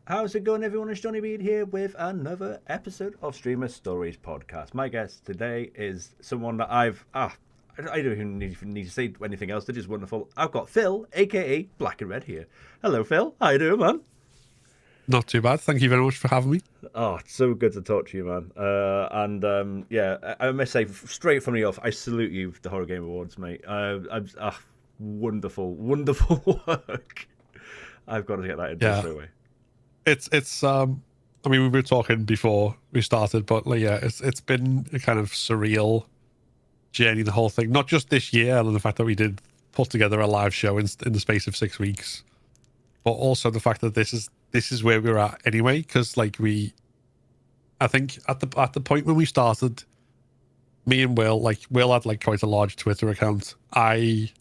How's it going, everyone? It's Johnny Bead here with another episode of Streamer Stories Podcast. My guest today is someone that I don't even need to say anything else. They're just wonderful. I've got Phil, aka Black and Red here. Hello, Phil. How you doing, man? Not too bad. Thank you very much for having me. Oh, it's so good to talk to you, man. I must say, straight from the off, I salute you for the Horror Game Awards, mate. Wonderful, wonderful work. I've got to get that into straight away. It's I mean, we were talking before we started, but like, yeah, it's been a kind of surreal journey, the whole thing. Not just this year and the fact that we did put together a live show in the space of 6 weeks, but also the fact that this is where we're at anyway. Because like I think at the point when we started, me and Will had like quite a large Twitter account. I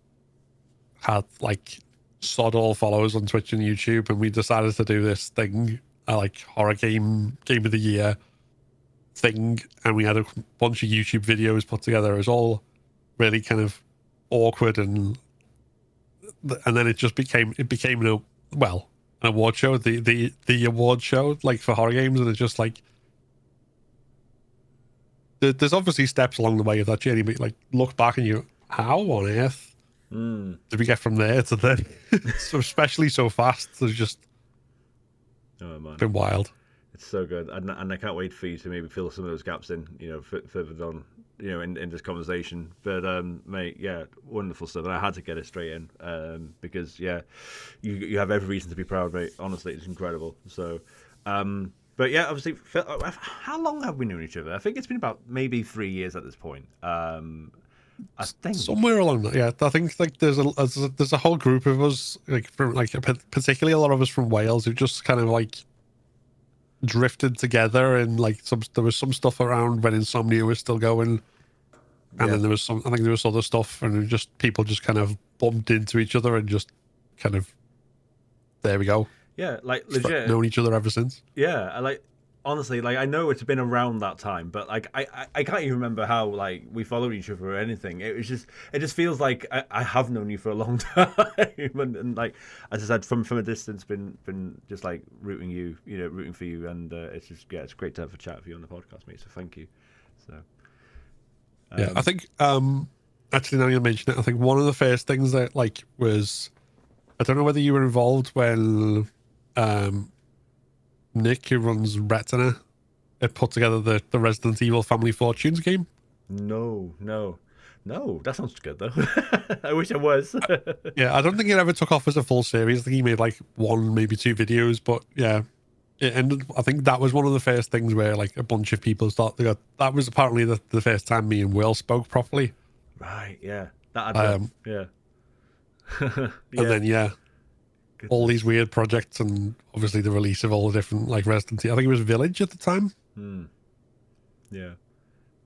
had like sod all followers on Twitch and YouTube, and we decided to do this thing, like horror game of the year thing, and we had a bunch of YouTube videos put together. It was all really kind of awkward, and then it became an award show, the award show like for horror games, and it's just like there's obviously steps along the way of that journey, but like look back and you, how on earth did we get from there to there? So especially so fast. It's just been wild. It's so good, and I can't wait for you to maybe fill some of those gaps in, further on, in this conversation. But mate, yeah, wonderful stuff, and I had to get it straight in because you have every reason to be proud, mate. Honestly, it's incredible. So, but yeah, obviously, Phil, how long have we known each other? I think it's been about maybe 3 years at this point. I think somewhere along that, yeah. I think like there's a whole group of us, like from like particularly a lot of us from Wales, who just kind of like drifted together, and like there was some stuff around when Insomnia was still going, and then there was I think there was other stuff, and just people just kind of bumped into each other and just kind of, there we go. Yeah, like legit known each other ever since. Yeah, honestly, like I know it's been around that time, but like I can't even remember how like we followed each other or anything. It just feels like I have known you for a long time, and like as I said, from a distance, been just like rooting for you, and it's just it's great to have a chat with you on the podcast, mate. So thank you. So yeah, I think actually now you mention it, I think one of the first things that like was, I don't know whether you were involved when Nick, who runs Retina, had put together the Resident Evil Family Fortunes game. No, that sounds good though. I wish I was. Yeah, I don't think it ever took off as a full series. I think he made like 1, maybe 2 videos, but yeah, it ended. I think that was one of the first things where like a bunch of people thought that was apparently the first time me and Will spoke properly. Right. Yeah. That. Yeah. And then all these weird projects, and obviously the release of all the different like Resident Evil. I think it was Village at the time. Yeah.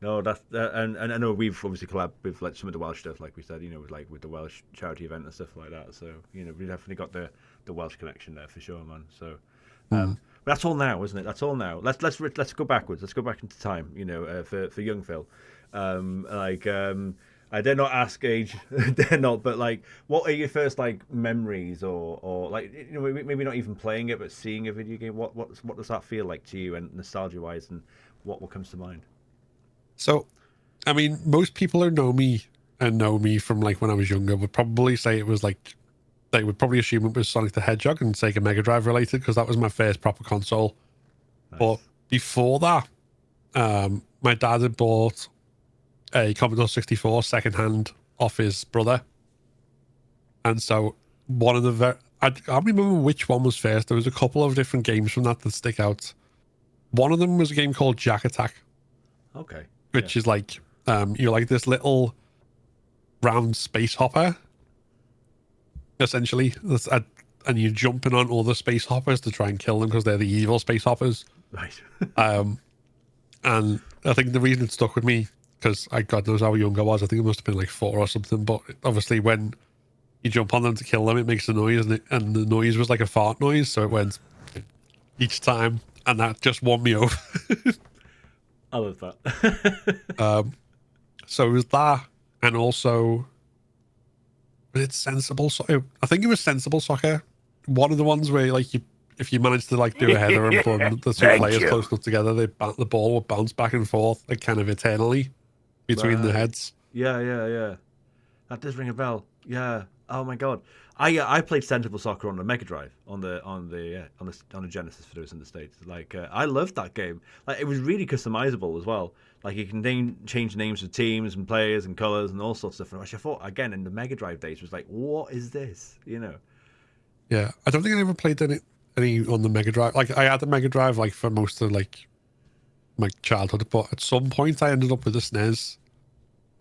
No, that's and I know we've obviously collabed with like some of the Welsh stuff, like we said, with the Welsh charity event and stuff like that. So we definitely got the Welsh connection there for sure, man. So, but that's all now, isn't it? That's all now. Let's go backwards. Let's go back into time. For young Phil, I dare not ask age, dare not, but like, what are your first like memories, or like maybe not even playing it, but seeing a video game? What does that feel like to you, and nostalgia wise, and what comes to mind? So, I mean, most people who know me from like when I was younger would probably say it was like, they would probably assume it was Sonic the Hedgehog and Sega Mega Drive related, because that was my first proper console. Nice. But before that, my dad had bought a Commodore 64 secondhand off his brother, and so one of the I can't remember which one was first. There was a couple of different games from that stick out. One of them was a game called Jack Attack. Okay. Which is like, you're like this little round space hopper, essentially, and you're jumping on other space hoppers to try and kill them because they're the evil space hoppers. Right. And I think the reason it stuck with me, because God knows how young I was, I think it must have been like 4 or something, but obviously when you jump on them to kill them, it makes a noise, and the noise was like a fart noise, so it went each time, and that just won me over. I love that. So it was that, and also, it's Sensible Soccer. I think it was Sensible Soccer. One of the ones where like if you manage to like do a header and put the two players close enough together, the ball would bounce back and forth like kind of eternally between the heads. Yeah. That does ring a bell. Yeah. Oh my god. I played Sensible Soccer on the Mega Drive on the Genesis for those in the States. Like I loved that game. Like it was really customizable as well. Like you can change names of teams and players and colors and all sorts of stuff. Which I thought again in the Mega Drive days was like, what is this? You know. Yeah, I don't think I ever played any on the Mega Drive. Like I had the Mega Drive like for most of like my childhood, but at some point I ended up with the SNES,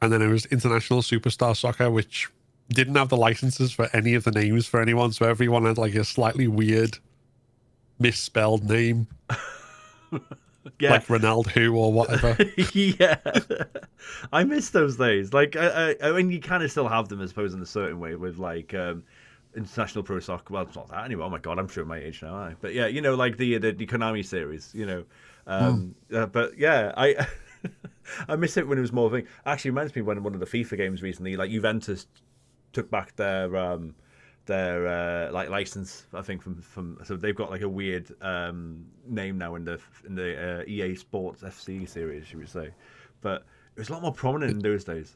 and then it was International Superstar Soccer, which didn't have the licenses for any of the names for anyone, so everyone had like a slightly weird misspelled name. Yeah. Like Ronaldo or whatever. Yeah, I miss those days. Like, I mean, you kind of still have them, I suppose, in a certain way with like International Pro Soccer. Well, it's not that anymore. Oh my god, I'm sure my age now. But yeah, you know, like the Konami series. You know, but yeah, I I miss it when it was more of a thing. Actually, it reminds me when one of the FIFA games recently, like Juventus took back their like license, I think from so they've got like a weird name now in the EA Sports FC series, you would say, but it was a lot more prominent in those days.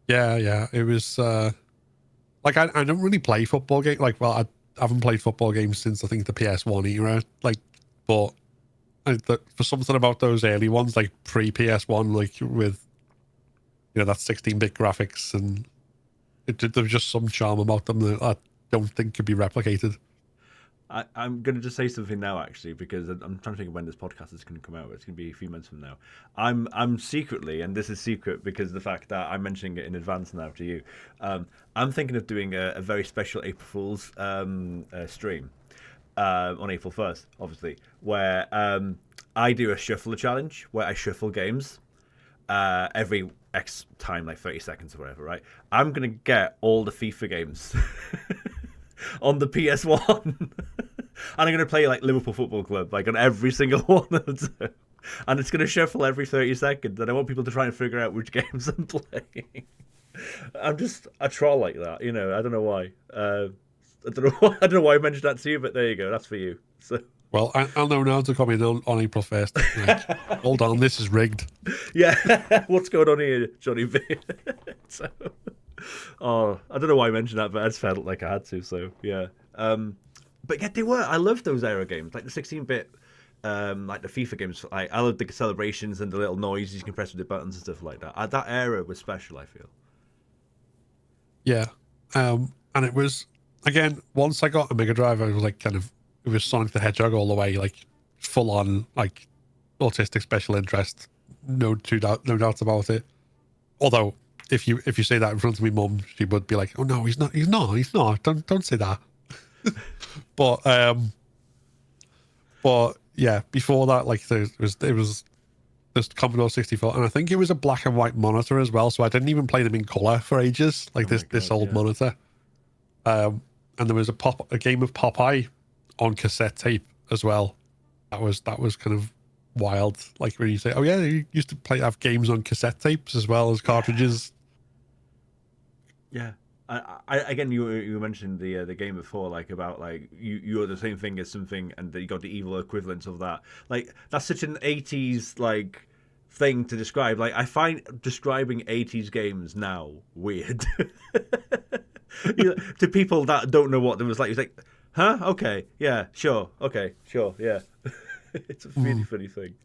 Yeah, it was like I don't really play football games. Like, well, I haven't played football games since I think the PS1 era. Like, but for something about those early ones, like pre PS1, like with that 16-bit graphics, and there was just some charm about them that I don't think could be replicated. I'm going to just say something now, actually, because I'm trying to think of when this podcast is going to come out. It's going to be a few months from now. I'm secretly, and this is secret because of the fact that I'm mentioning it in advance now to you, I'm thinking of doing a very special April Fool's stream on April 1st, obviously, where I do a shuffle challenge where I shuffle games every X time, like 30 seconds or whatever, right? I'm going to get all the FIFA games on the PS1. And I'm going to play like Liverpool Football Club, like on every single one of them. And it's going to shuffle every 30 seconds. And I want people to try and figure out which games I'm playing. I'm just a troll like that, you know. I don't know why. I don't know why I mentioned that to you, but there you go. That's for you. So. Well, I'll know now to come in on April 1st. Like, hold on, this is rigged. Yeah, what's going on here, Johnny B? So, I don't know why I mentioned that, but I just felt like I had to. So yeah, but yeah, they were. I loved those era games, like the 16-bit, like the FIFA games. I loved the celebrations and the little noises you can press with the buttons and stuff like that. That era was special, I feel. Yeah, and it was again once I got a Mega Drive, I was like it was Sonic the Hedgehog all the way, like full on, like autistic special interest. No doubts about it. Although if you say that in front of me mum, she would be like, "Oh no, he's not. Don't say that." but yeah, before that, like it was this Commodore 64, and I think it was a black and white monitor as well. So I didn't even play them in color for ages, like this old monitor. And there was a game of Popeye on cassette tape as well. That was kind of wild. Like when you say, "Oh yeah, you used to have games on cassette tapes as well as cartridges." Yeah. I again, you mentioned the game before, like about like you're the same thing as something, and you got the evil equivalent of that. Like that's such an 80s like thing to describe. Like I find describing 80s games now weird. To people that don't know what it was like. It's like, huh? Okay, yeah, sure, okay, sure, yeah. It's a really funny thing.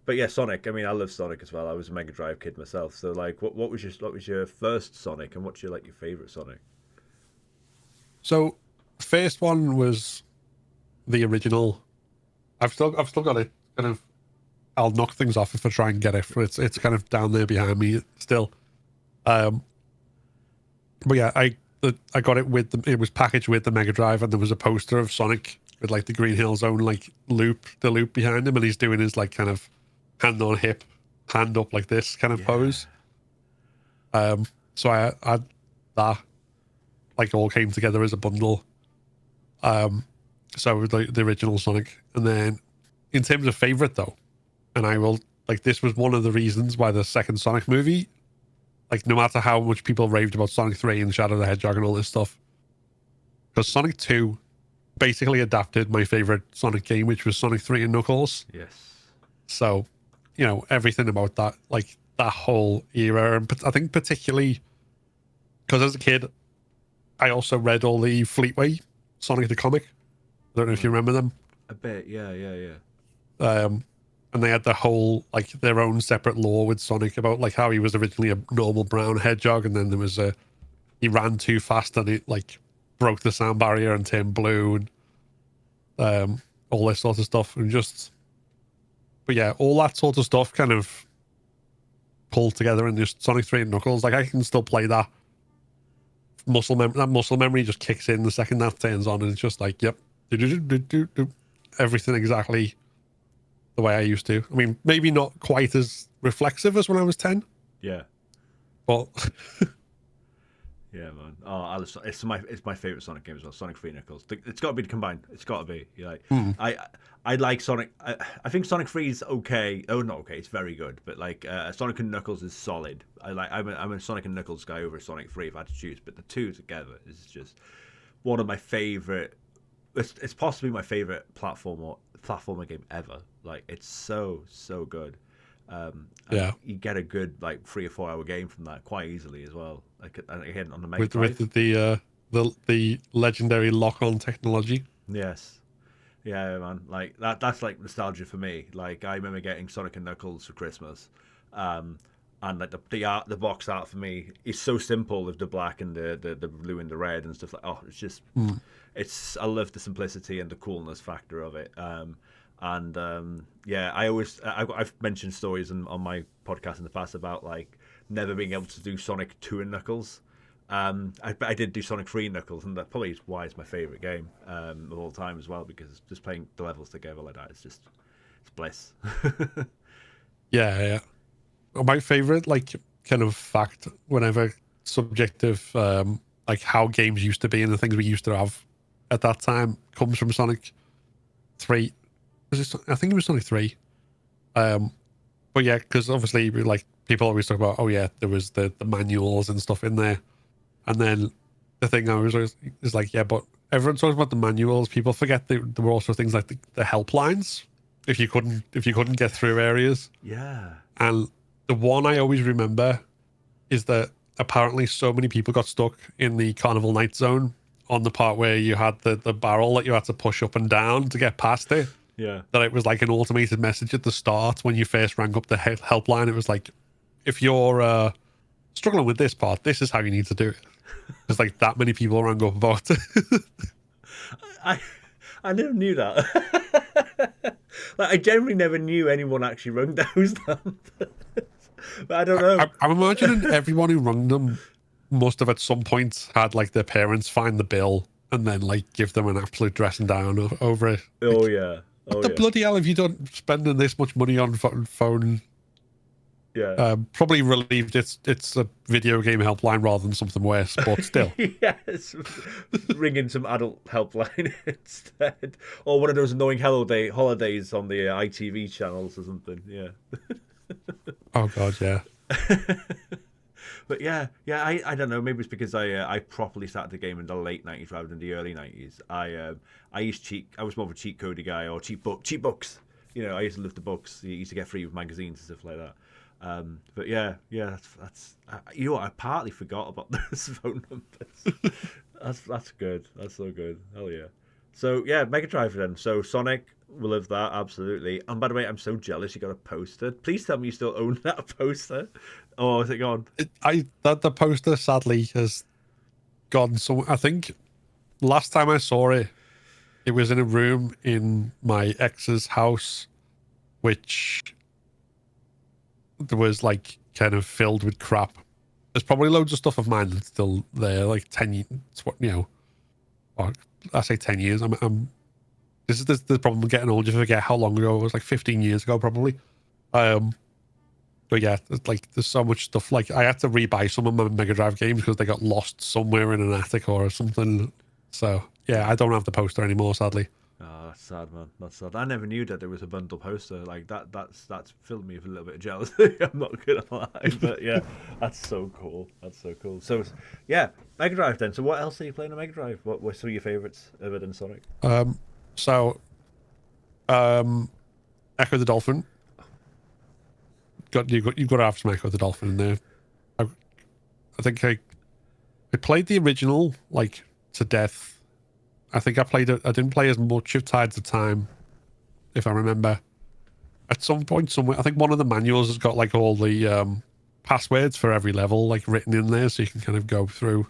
But yeah, Sonic. I mean, I love Sonic as well. I was a Mega Drive kid myself. So like, what was your first Sonic, and what's your favorite Sonic? So, first one was the original. I've still got it. Kind of, I'll knock things off if I try and get it. It's kind of down there behind me still. But yeah, I got it with it was packaged with the Mega Drive, and there was a poster of Sonic with like the Green Hill Zone like loop behind him, and he's doing his like kind of hand on hip, hand up like this kind of pose. So I that like all came together as a bundle. So it was like the original Sonic, and then in terms of favorite though, and I will like this was one of the reasons why the second Sonic movie, like no matter how much people raved about Sonic 3 and Shadow the Hedgehog and all this stuff, because Sonic 2 basically adapted my favorite Sonic game, which was Sonic 3 and Knuckles. Yes. So, you know, everything about that, like that whole era, and I think particularly because as a kid, I also read all the Fleetway Sonic the comic. I don't know if you remember them. A bit, yeah. And they had the whole, like, their own separate lore with Sonic about, like, how he was originally a normal brown hedgehog, and then there was he ran too fast and it, like, broke the sound barrier and turned blue, and all this sort of stuff. And just, but yeah, all that sort of stuff kind of pulled together in just Sonic 3 and Knuckles. Like, I can still play that. That muscle memory just kicks in the second that turns on, and it's just like, yep, everything exactly the way I used to. I mean, maybe not quite as reflexive as when I was 10. Yeah. But yeah, man. Oh, it's my favorite Sonic game as well. Sonic 3 Knuckles. It's got to be combined. It's got to be. You're like, I like Sonic. I think Sonic 3 is okay. Oh, not okay. It's very good. But like Sonic and Knuckles is solid. I'm a Sonic and Knuckles guy over Sonic 3 if I had to choose. But the two together is just one of my favorite. It's possibly my favorite platformer game ever. Like, it's so good. yeah, you get a good like 3 or 4 hour game from that quite easily as well. Like, again, on the Mega with Drive. the legendary lock-on technology. Yes. Yeah, man. Like that's like nostalgia for me. Like, I remember getting Sonic and Knuckles for Christmas. And like the box art for me is so simple with the black and the blue and the red and stuff like. Oh, it's just I love the simplicity and the coolness factor of it. Yeah, I've mentioned stories on my podcast in the past about like never being able to do Sonic 2 and Knuckles. I did do Sonic 3 Knuckles, and that probably is why it's my favorite game of all time as well, because just playing the levels together like that, it's bliss. Yeah. My favorite, like, kind of fact, whenever subjective, like how games used to be and the things we used to have at that time, comes from Sonic 3. I think it was Sonic 3. But yeah, because obviously, like, people always talk about, oh yeah, there was the manuals and stuff in there. And then the thing I was always is like, yeah, but everyone talks about the manuals. People forget there were also things like the helplines if you couldn't get through areas. Yeah. And the one I always remember is that apparently so many people got stuck in the Carnival Night Zone on the part where you had the barrel that you had to push up and down to get past it. Yeah. That it was like an automated message at the start when you first rang up the helpline. It was like, if you're struggling with this part, this is how you need to do it. There's like that many people rang up about it. I never knew that. Like, I generally never knew anyone actually rung those numbers. But I don't know. I'm imagining everyone who rung them must have at some point had like their parents find the bill and then like give them an absolute dressing down over it. Oh like, yeah. What the bloody hell have you done spending this much money on phone? Yeah. Probably relieved it's a video game helpline rather than something worse, but still. Yes. Ringing some adult helpline instead. Or one of those annoying holidays on the ITV channels or something. Yeah. Oh god, yeah. But yeah, I don't know. Maybe it's because I properly started the game in the late 90s rather than the early 90s. I was more of a cheat codey guy, or cheat books. You know, I used to love the books. You used to get free with magazines and stuff like that. But yeah, that's you know what? I partly forgot about those phone numbers. That's good. That's so good. Hell yeah. So yeah, Mega Drive then. So Sonic, we'll love that, absolutely. And by the way, I'm so jealous you got a poster. Please tell me you still own that poster. Oh, is it gone? The poster sadly has gone. So I think last time I saw it, it was in a room in my ex's house, which was like kind of filled with crap. There's probably loads of stuff of mine that's still there, like 10 years, you know, or I say 10 years. This is the problem with getting old. You forget how long ago it was, like 15 years ago, probably. But yeah, it's like there's so much stuff. Like I had to rebuy some of my Mega Drive games because they got lost somewhere in an attic or something. So yeah, I don't have the poster anymore, sadly. Oh, that's sad, man. That's sad. I never knew that there was a bundle poster like that. That's filled me with a little bit of jealousy. I'm not gonna lie, but yeah, that's so cool. That's so cool. So, yeah, Mega Drive then. So, what else are you playing on Mega Drive? What were some of your favorites other than Sonic? So Echo the Dolphin. You've got to have some Echo the Dolphin in there. I think I played the original like to death. I think I played it. I didn't play as much of Tides of Time, if I remember. At some point somewhere, I think one of the manuals has got like all the passwords for every level like written in there, so you can kind of go through.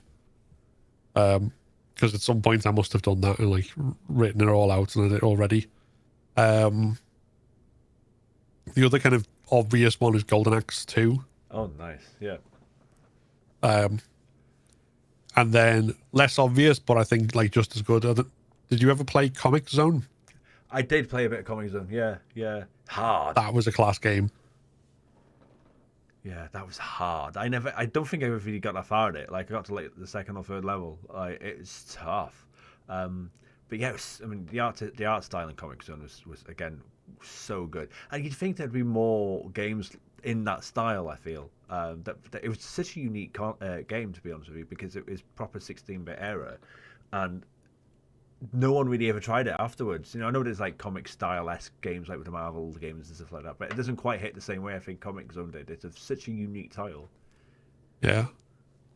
Because at some point I must have done that and like written it all out and I did it already. The other kind of obvious one is Golden Axe 2. Oh, nice. Yeah. And then less obvious, but I think like just as good. Did you ever play Comic Zone? I did play a bit of Comic Zone. Yeah, yeah. Hard. That was a class game. Yeah, that was hard. I don't think I ever really got that far at it. Like I got to like the second or third level. Like it was tough. But yeah, I mean the art style in Comic Zone was again so good. And you'd think there'd be more games in that style. I feel that it was such a unique game, to be honest with you, because it was proper 16-bit era, and no one really ever tried it afterwards. You know, I know there's like comic style-esque games like with the Marvel games and stuff like that, but it doesn't quite hit the same way I think Comic Zone did. It's such a unique title. Yeah.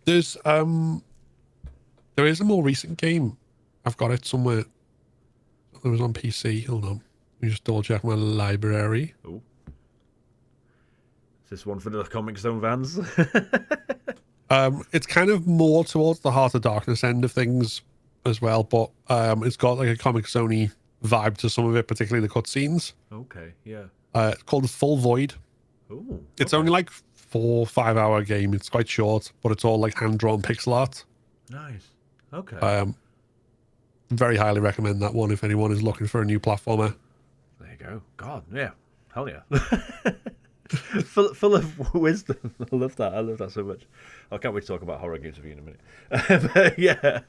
There's there is a more recent game. I've got it somewhere. It was on PC. Hold on. Let me just double check my library. Oh. Is this one for the Comic Zone fans? It's kind of more towards the Heart of Darkness end of things as well, but it's got like a Comic Zone-y vibe to some of it, particularly the cutscenes. Okay, yeah. It's called The Full Void. Ooh, It's okay. only like 4 or 5 hour game. It's quite short, but it's all like hand-drawn pixel art. Nice. Okay. Very highly recommend that one if anyone is looking for a new platformer. There you go. God, yeah. Hell yeah. full of wisdom. I love that. I love that so much. I can't wait to talk about horror games with you in a minute. But yeah.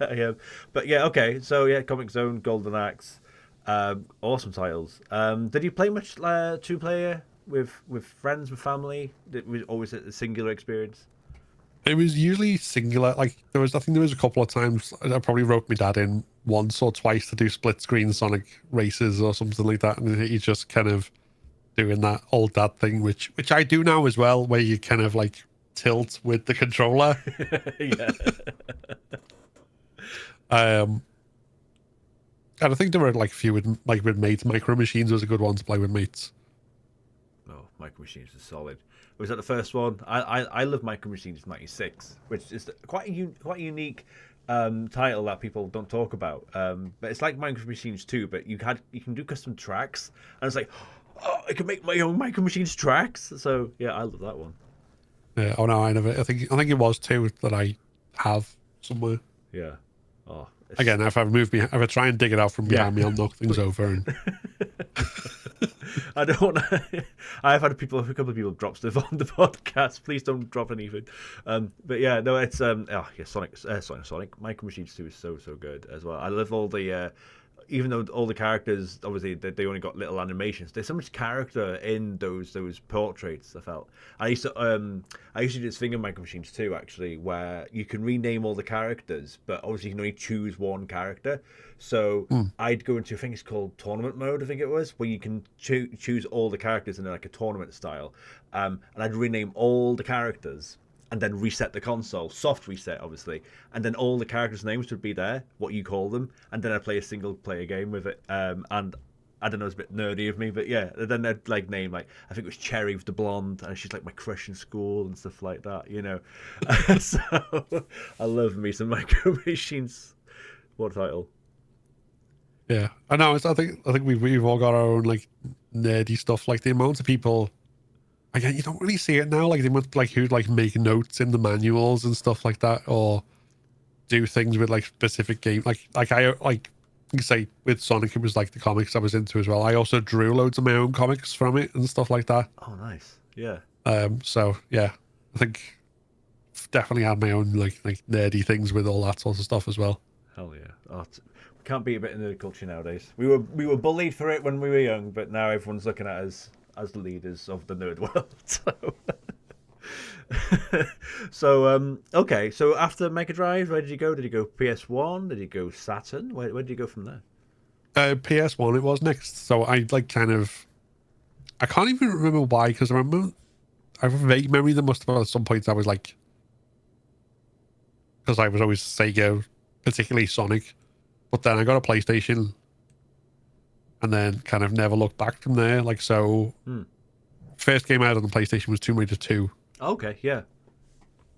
But yeah, okay. So yeah, Comic Zone, Golden Axe, awesome titles. Did you play much 2-player with friends, with family? It was always a singular experience. It was usually singular. Like I think there was a couple of times I probably wrote my dad in once or twice to do split screen Sonic races or something like that, and he's just kind of doing that old dad thing, which I do now as well, where you kind of like tilt with the controller. Yeah. And I think there were like a few with mates. Micro Machines was a good one to play with mates. Oh, Micro Machines is solid. Was that the first one? I love Micro Machines 96, which is quite a unique title that people don't talk about. But it's like Micro Machines 2, but you can do custom tracks, and it's like, oh, I can make my own Micro Machines tracks. So yeah, I love that one. Yeah. Oh no, I never. I think it was 2 that I have somewhere. Yeah. Oh. Again, if I try and dig it out from behind me, I'll knock things over. And I don't want to. I've had a couple of people drop stuff on the podcast. Please don't drop anything. But yeah, no, it's Sonic. Micro Machines 2 is so good as well. I love all the. Even though all the characters, obviously, they only got little animations, there's so much character in those portraits. I felt I used to do this thing in Micro Machines 2 actually, where you can rename all the characters, but obviously you can only choose one character. So I'd go into, I think it's called tournament mode, I think it was, where you can choose all the characters in like a tournament style, and I'd rename all the characters and then reset the console, soft reset, obviously, and then all the characters' names would be there, what you call them, and then I'd play a single-player game with it. And I don't know, it's a bit nerdy of me, but yeah, then I'd like name, like, I think it was Cherry with the blonde, and she's like my crush in school and stuff like that, you know. So I love me some Micro Machines. What title? yeah, I know. I think we've all got our own like nerdy stuff. Like the amount of people. Again, you don't really see it now. Like they must who'd like make notes in the manuals and stuff like that, or do things with like specific game. Like I you say with Sonic, it was like the comics I was into as well. I also drew loads of my own comics from it and stuff like that. Oh, nice. Yeah. So yeah, I think definitely had my own like nerdy things with all that sort of stuff as well. Hell yeah. Oh, Can't beat a bit of nerd culture nowadays. We were bullied for it when we were young, but now everyone's looking at us as the leaders of the nerd world. Okay. So after Mega Drive, where did you go? Did you go PS1? Did you go Saturn? Where did you go from there? PS1 it was next. So I like kind of, I can't even remember why, because I have a vague memory that must have been at some point I was like, because I was always Sega, particularly Sonic. But then I got a PlayStation and then kind of never looked back from there. Like, so first game out on the PlayStation was Tomb Raider 2. Okay, yeah.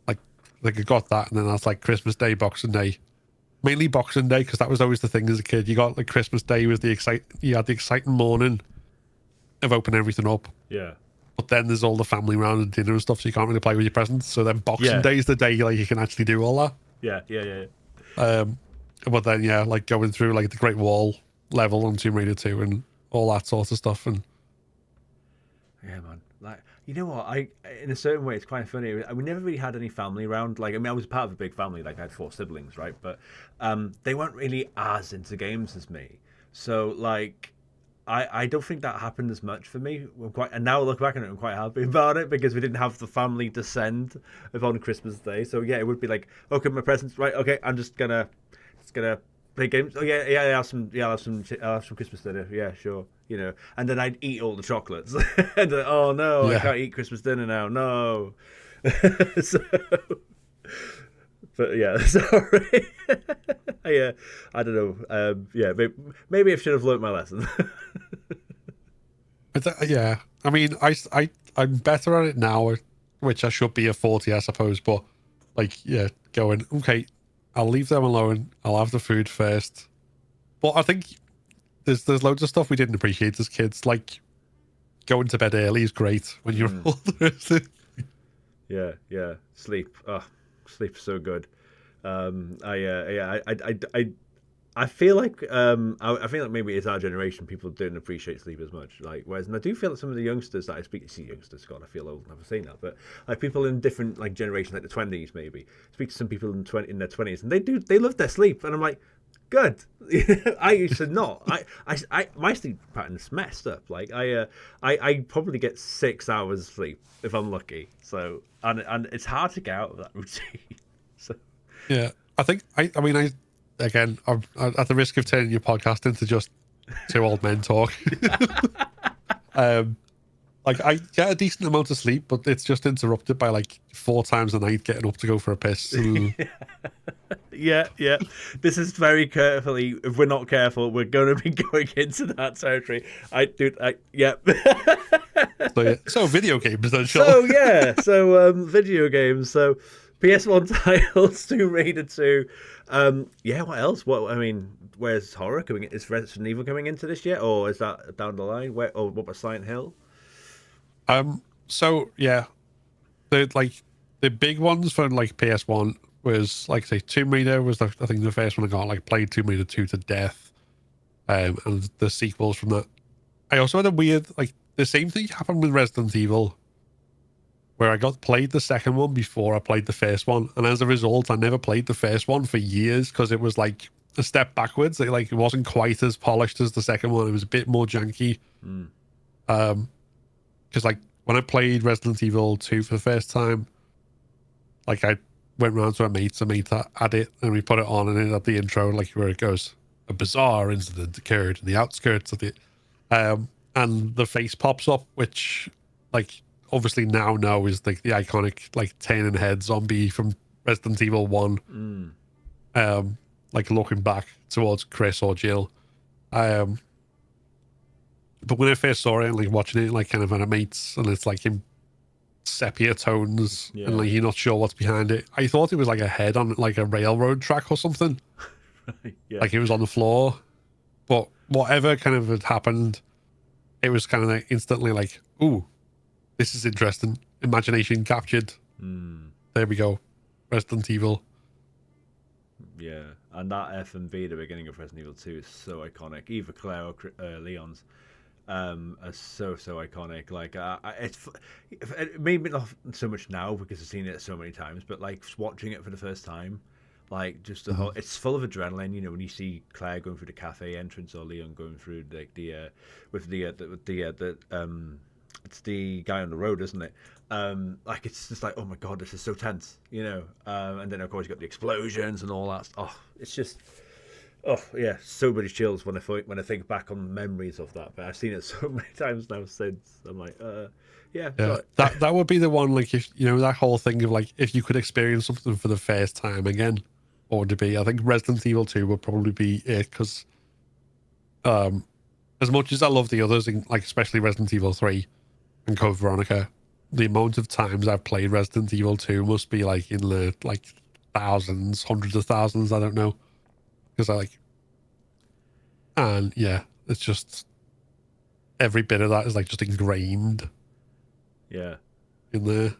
Like I got that, and then that's like Christmas Day, Boxing Day. Mainly Boxing Day, because that was always the thing as a kid. You got like Christmas Day was you had the exciting morning of opening everything up. Yeah. But then there's all the family round and dinner and stuff, so you can't really play with your presents. So then Boxing Day is the day like you can actually do all that. Yeah. But then like going through like the Great Wall level on Tomb Raider 2 and all that sort of stuff. And yeah, man. Like, you know what? In a certain way, it's quite funny. We never really had any family around. Like, I mean, I was part of a big family. Like, I had 4 siblings, right? But they weren't really as into games as me. So, like, I don't think that happened as much for me. And now I look back on it, I'm quite happy about it because we didn't have the family descend on Christmas Day. So yeah, it would be like, okay, my presents, right? Okay, I'm just gonna play games. Oh yeah, I'll have some Christmas dinner. Yeah, sure. You know, and then I'd eat all the chocolates. And then, oh no, I can't eat Christmas dinner now. No. So, but yeah, sorry. I don't know. Maybe I should have learnt my lesson. Yeah, I mean, I'm better at it now, which I should be at 40, I suppose. But like, yeah, going okay, I'll leave them alone. I'll have the food first. But I think there's loads of stuff we didn't appreciate as kids, like going to bed early is great when you're older. Yeah. Sleep. Oh, sleep's so good. I feel like I feel like maybe it's our generation people don't appreciate sleep as much. Like, whereas, and I do feel that some of the youngsters that I speak to, youngsters, God, I feel old never saying that, but like people in different like generations, like the 20s maybe, speak to some people in their 20s, and they love their sleep, and I'm like, good. I used to not. My sleep pattern's messed up. Like I probably get 6 hours sleep if I'm lucky. So and it's hard to get out of that routine. So yeah, I think again, I'm at the risk of turning your podcast into just 2 old men talk. Like I get a decent amount of sleep, but it's just interrupted by like 4 times a night getting up to go for a piss. Yeah. This is very carefully. If we're not careful, we're going to be going into that territory. Yeah. So video games, then. So video games. So PS1 titles, Tomb Raider 2. What else? Where's horror coming in? Is Resident Evil coming into this yet, or is that down the line? What about Silent Hill? So yeah, the big ones for like PS1 was like say Tomb Raider was I think the first one I got. Like played Tomb Raider 2 to death, and the sequels from that. I also had a weird the same thing happened with Resident Evil, where I played the second one before I played the first one, and as a result, I never played the first one for years because it was like a step backwards. It wasn't quite as polished as the second one. It was a bit more janky. Because like when I played Resident Evil 2 for the first time, like I went round to a mate that had it, and we put it on, and it had the intro like where it goes, a bizarre incident occurred in the outskirts of the and the face pops up, which like obviously now is like the iconic like turning head zombie from Resident Evil 1. Like looking back towards Chris or Jill. But when I first saw it, like watching it, like kind of on a mate's, and it's like in sepia tones, and like you're not sure what's behind it. I thought it was like a head on like a railroad track or something. Like it was on the floor. But whatever kind of had happened, it was kind of like instantly like, ooh, this is interesting. Imagination captured. There we go. Resident Evil. Yeah, and that FMV at the beginning of Resident Evil 2 is so iconic. Either Claire or Leon's are so iconic. Like it made me not so much now because I've seen it so many times, but like watching it for the first time, Like just the whole, it's full of adrenaline. You know, when you see Claire going through the cafe entrance or Leon going through like it's the guy on the road, isn't it? Like it's just like, oh my god, this is so tense, you know. And then of course you got the explosions and all that. Oh, it's just, oh yeah, so many chills when I think back on memories of that. But I've seen it so many times now since. I'm like, yeah. Yeah, that would be the one. Like, if you know, that whole thing of like, if you could experience something for the first time again, what would it be? I think Resident Evil 2 would probably be it, because as much as I love the others, like especially Resident Evil 3 and Code Veronica, the amount of times I've played Resident Evil 2 must be like in the like thousands, hundreds of thousands. I don't know, because I like, and yeah, it's just every bit of that is like just ingrained. Yeah. In there.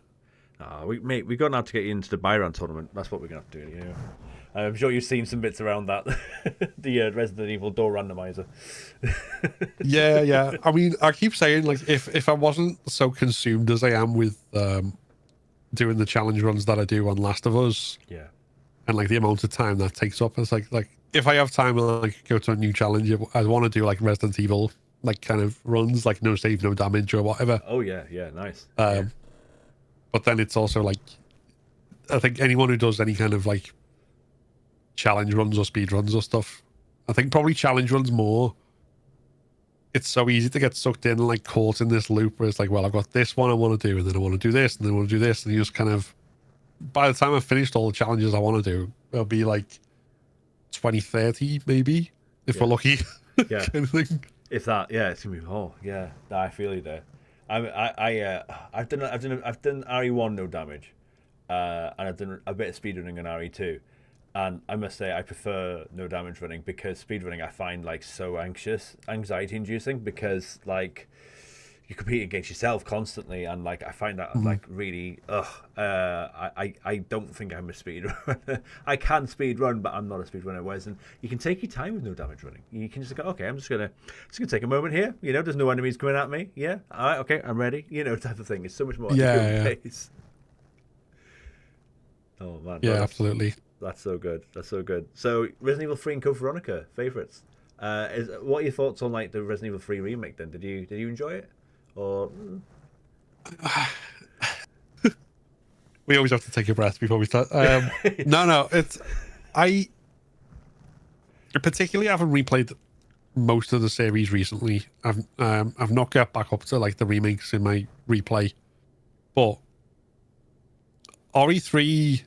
We're gonna have to get you into the Byron tournament. That's what we're gonna have to do. You know, I'm sure you've seen some bits around that. The Resident Evil door randomizer. Yeah. I mean, I keep saying, like, if I wasn't so consumed as I am with doing the challenge runs that I do on Last of Us, yeah, and like the amount of time that takes up, it's like if I have time and like go to a new challenge, I want to do like Resident Evil, like kind of runs, like no save, no damage or whatever. Oh yeah, nice. But then it's also like, I think anyone who does any kind of like challenge runs or speed runs or stuff, I think probably challenge runs more. It's so easy to get sucked in and like caught in this loop where it's like, well, I've got this one I want to do, and then I want to do this, and then I want to do this, and you just kind of, by the time I've finished all the challenges I want to do, it'll be like 20, 30 maybe, if we're lucky. Yeah. Kind of thing. If that, yeah, it's gonna be. Oh yeah, I feel you there. I've done RE1 no damage, and I've done a bit of speedrunning on RE2, and I must say I prefer no damage running, because speedrunning I find like so anxiety inducing, because like you compete against yourself constantly, and like I find that like really I don't think I'm a speedrunner. I can speed run, but I'm not a speedrunner. Whereas you can take your time with no damage running. You can just go, okay, I'm just gonna take a moment here. You know, there's no enemies coming at me. Yeah, all right, okay, I'm ready. You know, type of thing. It's so much more pace. Oh man, yeah, absolutely. That's so good. That's so good. So Resident Evil 3 and Code Veronica favorites. What are your thoughts on like the Resident Evil 3 remake? Then did you enjoy it? Or we always have to take a breath before we start. No, it's I particularly haven't replayed most of the series recently. I've not got back up to like the remakes in my replay, but RE3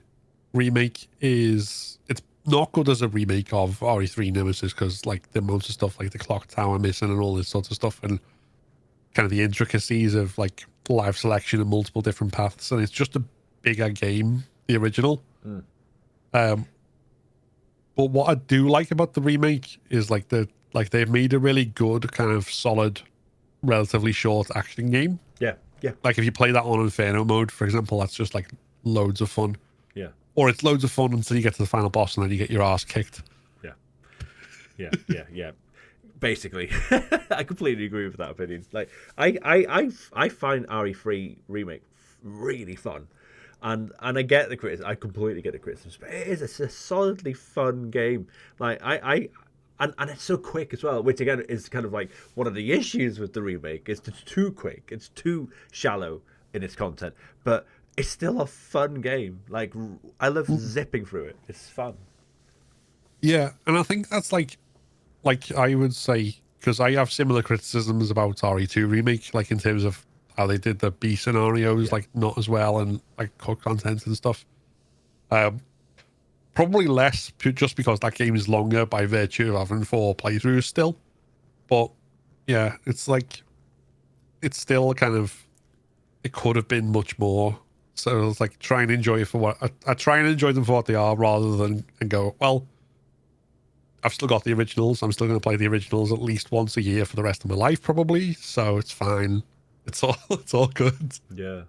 remake it's not good as a remake of RE3 Nemesis, because like the amount of stuff like the clock tower missing and all this sort of stuff, and kind of the intricacies of like live selection and multiple different paths, and it's just a bigger game, the original. But what I do like about the remake is like they've made a really good kind of solid, relatively short action game. Yeah. Like if you play that on Inferno mode, for example, that's just like loads of fun. Yeah. Or it's loads of fun until you get to the final boss and then you get your ass kicked. Yeah. Basically, I completely agree with that opinion. Like, I find RE3 remake really fun, and I get the criticism. I completely get the criticism. But it's a solidly fun game. Like and it's so quick as well, which again is kind of like one of the issues with the remake. It's too quick. It's too shallow in its content, but it's still a fun game. Like I love zipping through it. It's fun. Yeah, and I think that's like I would say, because I have similar criticisms about RE2 remake, like in terms of how they did the B scenarios, like not as well, and like cut content and stuff. Probably less just because that game is longer by virtue of having 4 playthroughs still. But yeah, it's like it's still kind of, it could have been much more. So it's like try and enjoy it for what I try and enjoy them for what they are, rather than and go, well, I've still got the originals. I'm still going to play the originals at least once a year for the rest of my life, probably. So it's fine. It's all good. Yeah.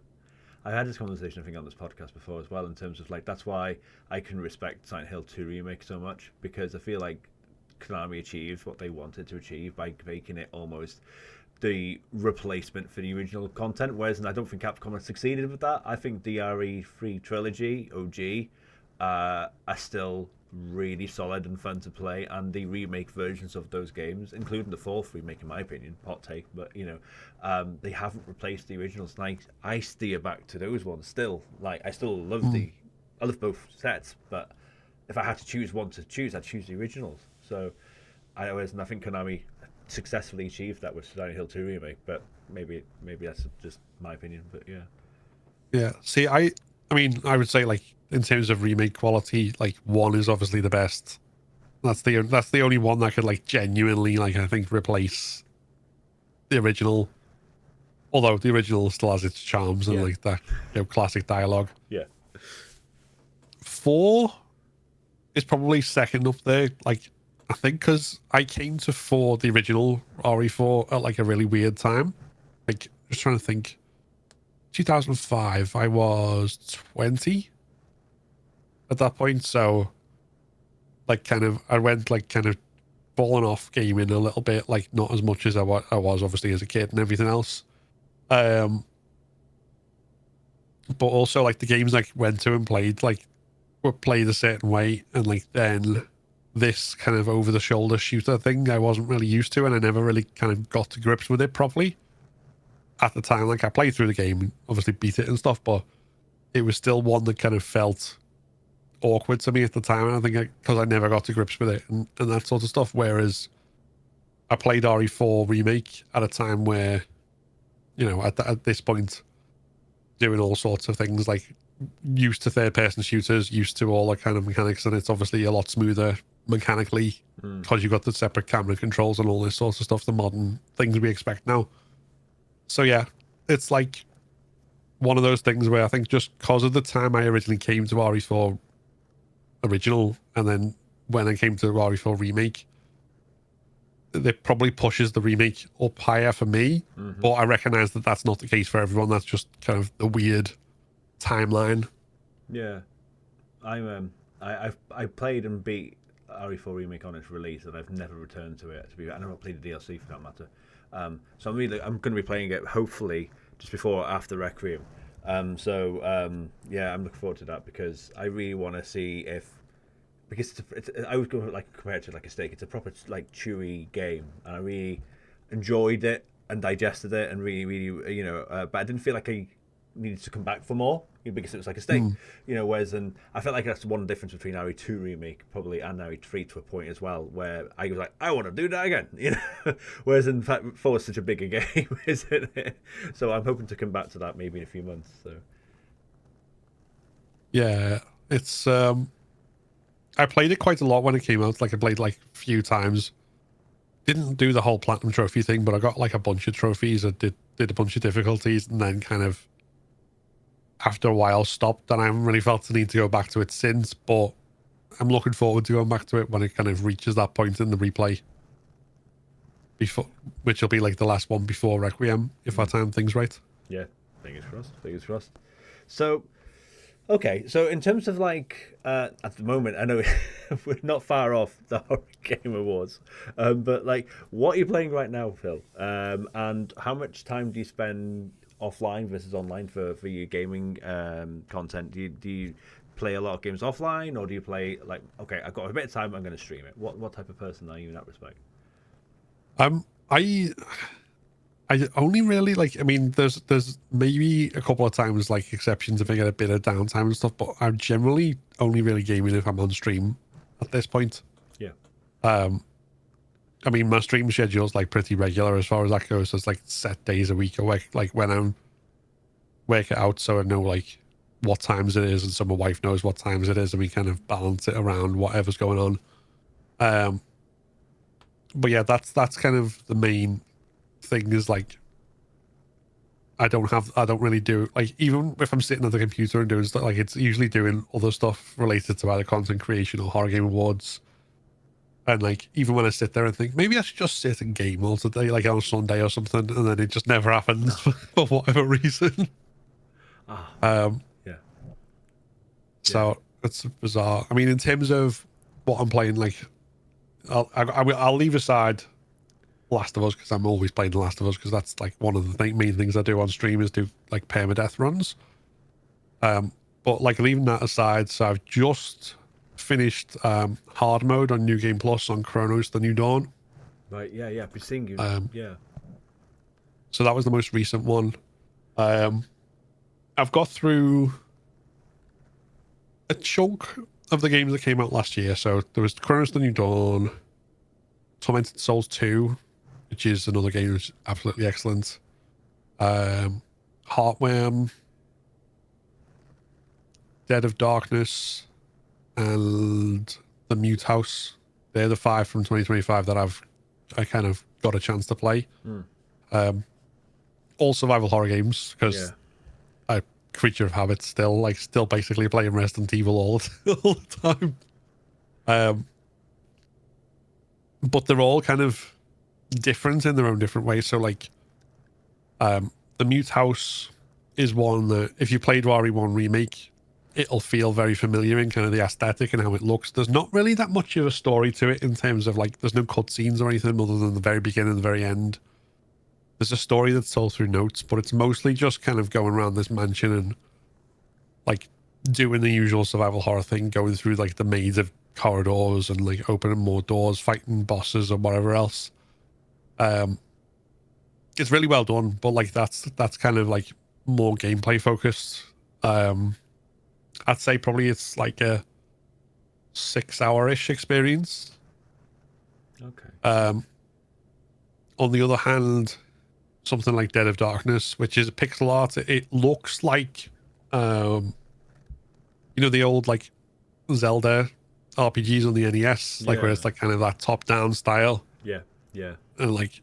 I had this conversation, I think, on this podcast before as well, in terms of like, that's why I can respect Silent Hill 2 remake so much, because I feel like Konami achieved what they wanted to achieve by making it almost the replacement for the original content, whereas I don't think Capcom has succeeded with that. I think the RE3 trilogy, OG, are still really solid and fun to play, and the remake versions of those games, including the fourth remake, in my opinion, hot take, but they haven't replaced the originals. And I steer back to those ones still. Like, I still love I love both sets, but if I had to choose one to choose, I'd choose the originals. So and I think Konami successfully achieved that with Silent Hill 2 remake, but maybe that's just my opinion. But Yeah. See, I mean, I would say, like, in terms of remake quality, like, 1 is obviously the best. That's the only one that could, like, genuinely, like, I think, replace the original. Although the original still has its charms and like that, classic dialogue. Yeah. 4 is probably second up there. Like, I think because I came to the original RE4 at like a really weird time. Like, just trying to think. 2005, I was 20 at that point. So, like, I went like kind of falling off gaming a little bit, like not as much as I was obviously as a kid and everything else. But also, like, the games I went to and played, like, were played a certain way, and like then this kind of over the shoulder shooter thing I wasn't really used to, and I never really kind of got to grips with it properly at the time. Like, I played through the game and obviously beat it and stuff, but it was still one that kind of felt awkward to me at the time, and I think because I never got to grips with it and that sort of stuff. Whereas I played RE4 remake at a time where, at this point, doing all sorts of things, like used to third-person shooters, used to all that kind of mechanics, and it's obviously a lot smoother mechanically because you've got the separate camera controls and all this sort of stuff, the modern things we expect now. So yeah, it's like one of those things where I think just because of the time I originally came to RE4 original, and then when I came to RE4 remake, it probably pushes the remake up higher for me. But I recognize that that's not the case for everyone. That's just kind of the weird timeline. Yeah, I played and beat RE4 remake on its release, and I've never returned to it. I never played the DLC for that matter. So I'm going to be playing it hopefully just before or after Requiem. Yeah, I'm looking forward to that because I really want to see because I would go like compare it to like a steak. It's a proper like chewy game, and I really enjoyed it and digested it, and really but I didn't feel like I needed to come back for more because it was like a steak, whereas I felt like that's one difference between RE2 remake probably and RE3 to a point as well, where I was like, I want to do that again, whereas in fact 4 is such a bigger game, isn't it? So I'm hoping to come back to that maybe in a few months. So yeah, it's I played it quite a lot when it came out. Like, I played like a few times. Didn't do the whole platinum trophy thing, but I got like a bunch of trophies. I did a bunch of difficulties, and then kind of after a while stopped, and I haven't really felt the need to go back to it since. But I'm looking forward to going back to it when it kind of reaches that point in the replay, which will be like the last one before Requiem, if I time things right. Yeah, fingers crossed. So okay, so in terms of like at the moment, I know we're not far off the Horror Game Awards, but like, what are you playing right now, Phil? And how much time do you spend offline versus online for your gaming content? Do you play a lot of games offline, or do you play like, okay, I've got a bit of time, I'm going to stream it? What type of person are you in that respect? I only really like, I mean, there's maybe a couple of times, like exceptions if I get a bit of downtime and stuff, but I'm generally only really gaming if I'm on stream at this point. Yeah. I mean, my stream schedule's like pretty regular as far as that goes. So it's like set days a week, or like when I'm work it out, so I know like what times it is, and so my wife knows what times it is, and we kind of balance it around whatever's going on. But yeah, that's kind of the main thing, is like I don't really do, like, even if I'm sitting at the computer and doing stuff, like, it's usually doing other stuff related to either content creation or Horror Game Awards. And like, even when I sit there and think maybe I should just sit and game all today, like on Sunday or something, and then it just never happens for whatever reason. Yeah. So it's bizarre. I mean, in terms of what I'm playing, like, I'll leave aside Last of Us, because I'm always playing The Last of Us, because that's like one of the main things I do on stream is do like permadeath runs. But like leaving that aside, so I've just finished hard mode on New Game Plus on Chronos: The New Dawn. Right. Yeah. Yeah. I've been seeing you. Yeah. So that was the most recent one. I've got through a chunk of the games that came out last year. So there was Chronos: The New Dawn, Tormented Souls 2, which is another game that's absolutely excellent. Heartworm, Dead of Darkness, and The Mute House. They're the 5 from 2025 that I kind of got a chance to play. All survival horror games, because I creature of habit still basically playing Resident Evil all the time. But they're all kind of different in their own different ways. So like The Mute House is one that if you played RE1 Remake, it'll feel very familiar in kind of the aesthetic and how it looks. There's not really that much of a story to it in terms of like there's no cutscenes or anything other than the very beginning and the very end. There's a story that's told through notes, but it's mostly just kind of going around this mansion and like doing the usual survival horror thing, going through like the maze of corridors and like opening more doors, fighting bosses or whatever else. It's really well done, but like that's kind of like more gameplay focused. I'd say probably it's like a 6-hour-ish experience. Okay. On the other hand, something like Dead of Darkness, which is a pixel art, it looks like you know, the old like Zelda RPGs on the NES, like where it's like kind of that top-down style. Yeah. Yeah. And like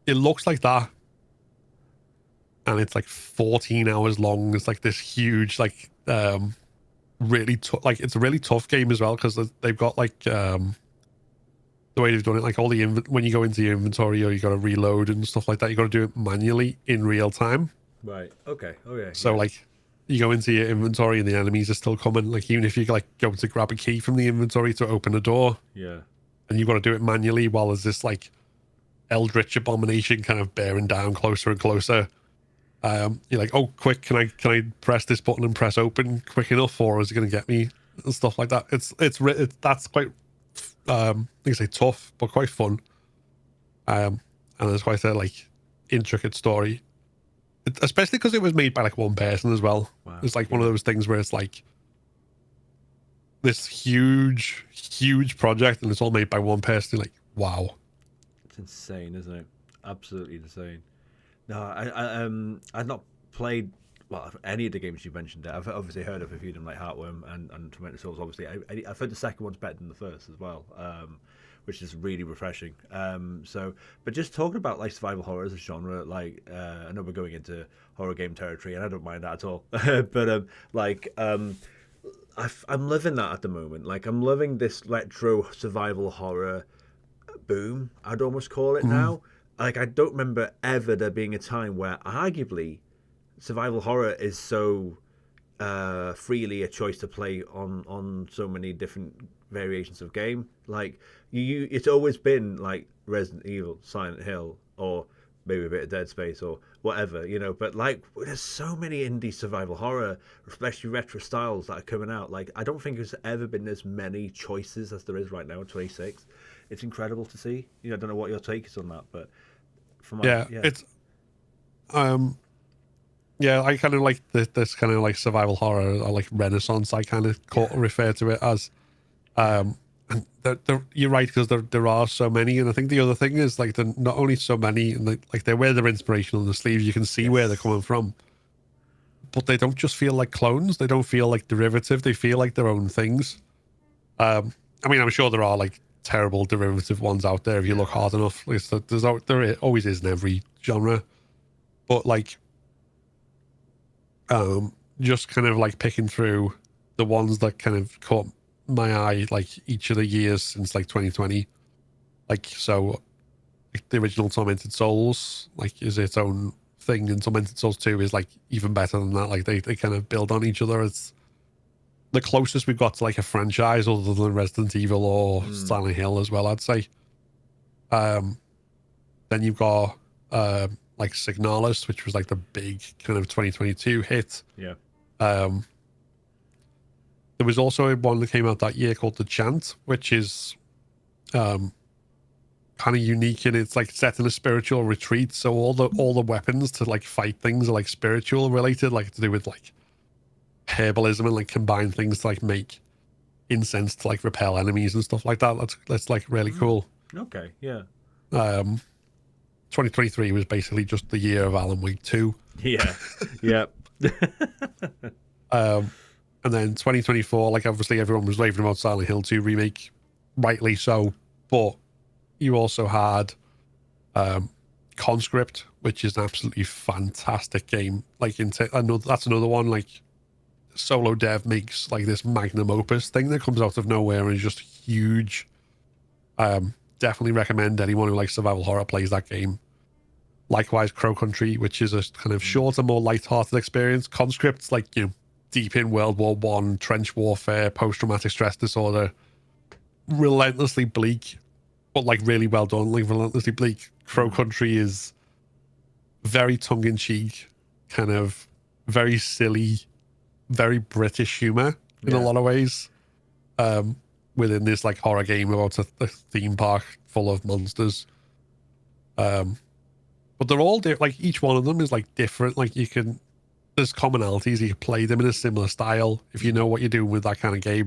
it looks like that, and it's like 14 hours long. It's like this huge like really tough, like it's a really tough game as well, because they've got like the way they've done it, like all the when you go into your inventory or you got to reload and stuff like that, you got to do it manually in real time. Right. Okay. Okay. So like you go into your inventory and the enemies are still coming, like even if you like go to grab a key from the inventory to open a door, and you've got to do it manually while there's this like eldritch abomination kind of bearing down closer and closer. You're like, oh quick, can I press this button and press open quick enough, or is it going to get me, and stuff like that. It's that's quite I think say tough but quite fun. And there's quite a like intricate story, especially because it was made by like one person as well. Wow. It's like one of those things where it's like this huge project and it's all made by one person. You're like, wow, it's insane, isn't it? Absolutely insane. No, I've not played any of the games you mentioned there. I've obviously heard of a few of them, like Heartworm and Tormented Souls. Obviously, I've heard the second one's better than the first as well, which is really refreshing. But just talking about like survival horror as a genre, like I know we're going into horror game territory, and I don't mind that at all. But I'm living that at the moment. Like I'm loving this retro survival horror boom, I'd almost call it now. Like I don't remember ever there being a time where arguably survival horror is so freely a choice to play on so many different variations of game. Like it's always been like Resident Evil, Silent Hill, or maybe a bit of Dead Space or whatever, you know. But like there's so many indie survival horror, especially retro styles that are coming out. Like I don't think there's ever been as many choices as there is right now in 26. It's incredible to see. You know, I don't know what your take is on that, but it's I kind of like this kind of like survival horror or like Renaissance. I kind of refer to it as. And you're right, because there are so many, and I think the other thing is like they're not only so many, and like they wear their inspiration on the sleeve. You can see where they're coming from, but they don't just feel like clones. They don't feel like derivative. They feel like their own things. I mean, I'm sure there are like terrible derivative ones out there if you look hard enough. There always is in every genre, but like just kind of like picking through the ones that kind of caught my eye like each of the years since like 2020, like so like the original Tormented Souls like is its own thing, and Tormented Souls 2 is like even better than that. Like they kind of build on each other. It's the closest we've got to like a franchise other than Resident Evil or Silent Hill as well, I'd say. Then you've got like Signalis, which was like the big kind of 2022 hit. Um, there was also one that came out that year called The Chant, which is kind of unique, and it's like set in a spiritual retreat. So all the weapons to like fight things are like spiritual related, like to do with like herbalism and like combine things to like make incense to like repel enemies and stuff like that. That's like really cool. Okay, yeah. 2023 was basically just the year of Alan Wake 2. Yeah, yeah. And then 2024, like obviously everyone was raving about Silent Hill 2 remake, rightly so, but you also had Conscript, which is an absolutely fantastic game. Like that's another one, like solo dev makes like this magnum opus thing that comes out of nowhere and is just huge. Definitely recommend anyone who likes survival horror plays that game. Likewise, Crow Country, which is a kind of shorter, more light-hearted experience. Conscript's like, you know, deep in World War One, trench warfare, post-traumatic stress disorder, relentlessly bleak, but like really well done, like relentlessly bleak. Crow Country is very tongue-in-cheek, kind of very silly, very British humor in a lot of ways. Within this like horror game about a theme park full of monsters. But they're all like each one of them is like different. Like there's commonalities. You can play them in a similar style. If you know what you're doing with that kind of game,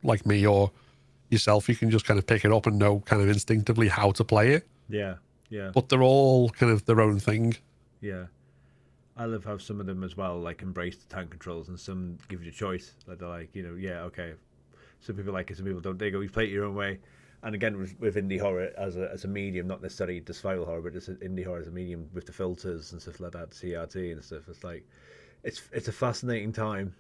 like me or yourself, you can just kind of pick it up and know kind of instinctively how to play it. Yeah, yeah. But they're all kind of their own thing. Yeah. I love how some of them as well like embrace the tank controls, and some give you a choice. Like they're like, you know, yeah, okay. Some people like it, some people don't. They go, you play it your own way. And again, with indie horror as a medium, not necessarily the survival horror, but just indie horror as a medium with the filters and stuff like that, CRT and stuff. It's like, it's a fascinating time.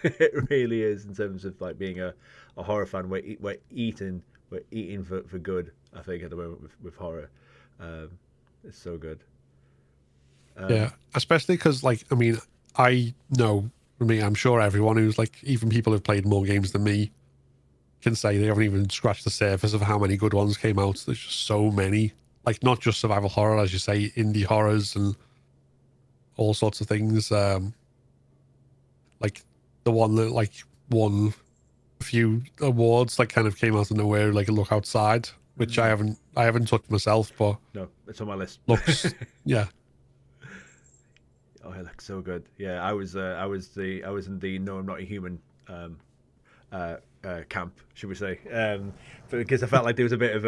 It really is, in terms of like being a horror fan. We're eating for good. I think at the moment with horror, it's so good. Yeah, especially because like I know for me, I'm sure everyone who's like even people who've played more games than me can say they haven't even scratched the surface of how many good ones came out. There's just so many, like not just survival horror, as you say, indie horrors and all sorts of things. Like the one that like won a few awards, like kind of came out of nowhere, like a Look Outside, which I haven't touched myself, but no, it's on my list. Looks, yeah. Oh, it looks so good. Yeah, I was in the No, I'm Not a Human camp, should we say? Because I felt like there was a bit of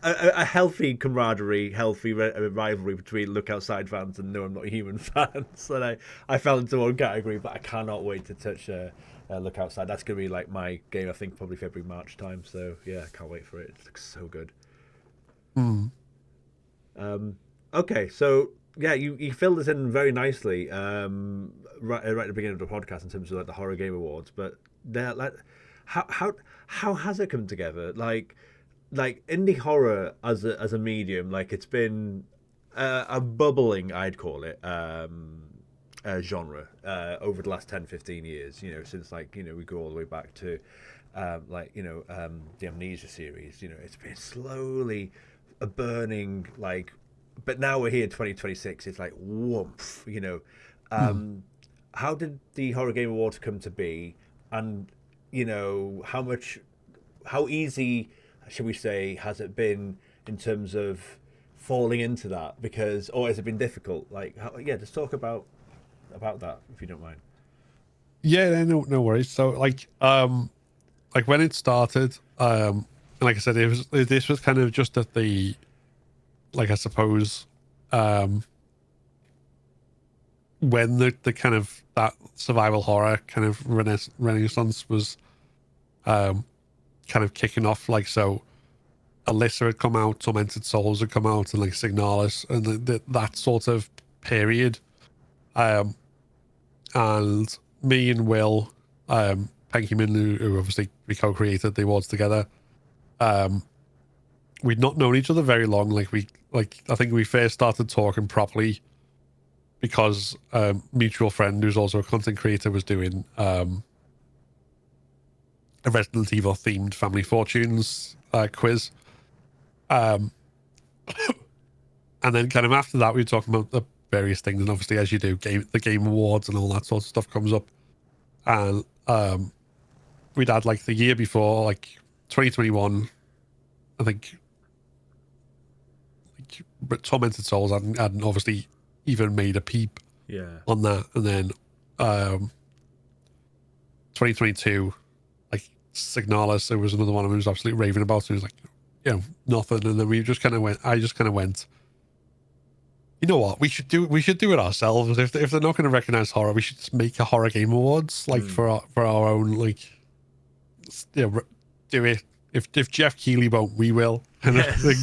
a healthy camaraderie, healthy rivalry between Look Outside fans and No, I'm Not a Human fans. And I fell into one category, but I cannot wait to touch Look Outside. That's gonna be like my game. I think probably February, March time. So yeah, I can't wait for it. It looks so good. Okay, so yeah, you filled this in very nicely right at the beginning of the podcast in terms of like the Horror Game Awards. But like, how has it come together? Like indie horror as a medium, like it's been a bubbling, I'd call it, genre over the last 10-15 years. You know, since like, you know, we go all the way back to like, you know, the Amnesia series. You know, it's been slowly a burning like. But now we're here in 2026. It's like whoomph, you know. How did the Horror Game Awards come to be, and you know how easy, should we say, has it been in terms of falling into that? Because, or has it been difficult? Like, just talk about that if you don't mind. Yeah, no worries. So like when it started, and like I said, this was kind of just at the, like I suppose, when the kind of that survival horror kind of renaissance was kind of kicking off. Like, so Alyssa had come out, Tormented Souls had come out, and like Signalis, and that sort of period. And me and Will Penkyman, who obviously we co-created the awards together, we'd not known each other very long. I think we first started talking properly because a mutual friend who's also a content creator was doing a Resident Evil themed Family Fortunes quiz. And then kind of after that, we were talking about the various things, and obviously, as you do, the game awards and all that sort of stuff comes up. and we'd had like the year before, like 2021, I think, like Tormented Souls hadn't obviously even made a peep on that, and then 2022, like Signalis, there was another one who was absolutely raving about, and he was like, you know, nothing, and then we just kind of went. I just kind of went, you know what? We should do it ourselves. If they're not going to recognize horror, we should just make a horror game awards, like for our own, like, you know, do it. If Jeff Keighley won't, we will, kind of thing.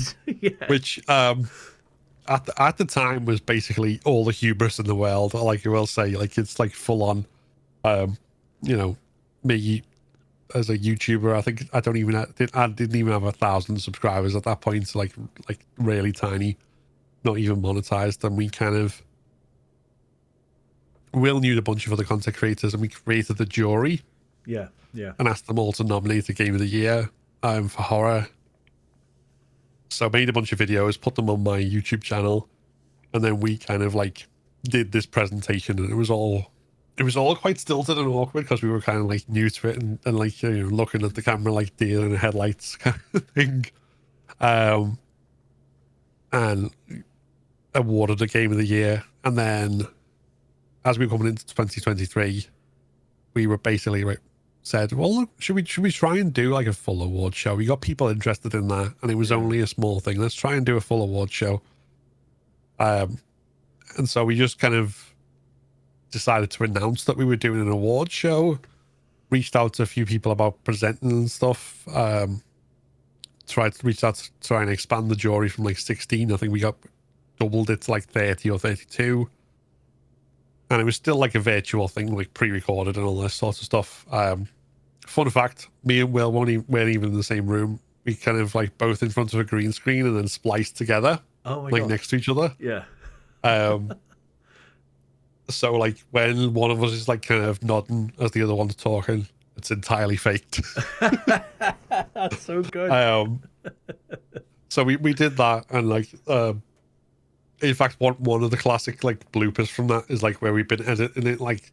Which at the time was basically all the hubris in the world. Like I will say, like it's like full on. You know, me as a YouTuber, I think I didn't even have 1,000 subscribers at that point. So like really tiny. Not even monetized, and we kind of Will knew a bunch of other content creators, and we created the jury, and asked them all to nominate a game of the year for horror. So I made a bunch of videos, put them on my YouTube channel, and then we kind of like did this presentation, and it was all quite stilted and awkward because we were kind of like new to it, and like, you know, looking at the camera like deer in the headlights kind of thing, and awarded a game of the year. And then as we were coming into 2023, we were basically said, well, look, should we try and do like a full award show? We got people interested in that, and it was only a small thing. Let's try and do a full award show. And so we just kind of decided to announce that we were doing an award show, reached out to a few people about presenting and stuff, reached out to try and expand the jury from like 16. I think we got doubled it to like 30 or 32, and it was still like a virtual thing, like pre-recorded and all this sort of stuff. Fun fact, me and Will weren't even in the same room. We kind of like both in front of a green screen and then spliced together, like next to each other. So like when one of us is like kind of nodding as the other one's talking, it's entirely faked. That's so good. So we did that, and like in fact, one of the classic like bloopers from that is like where we've been editing it, like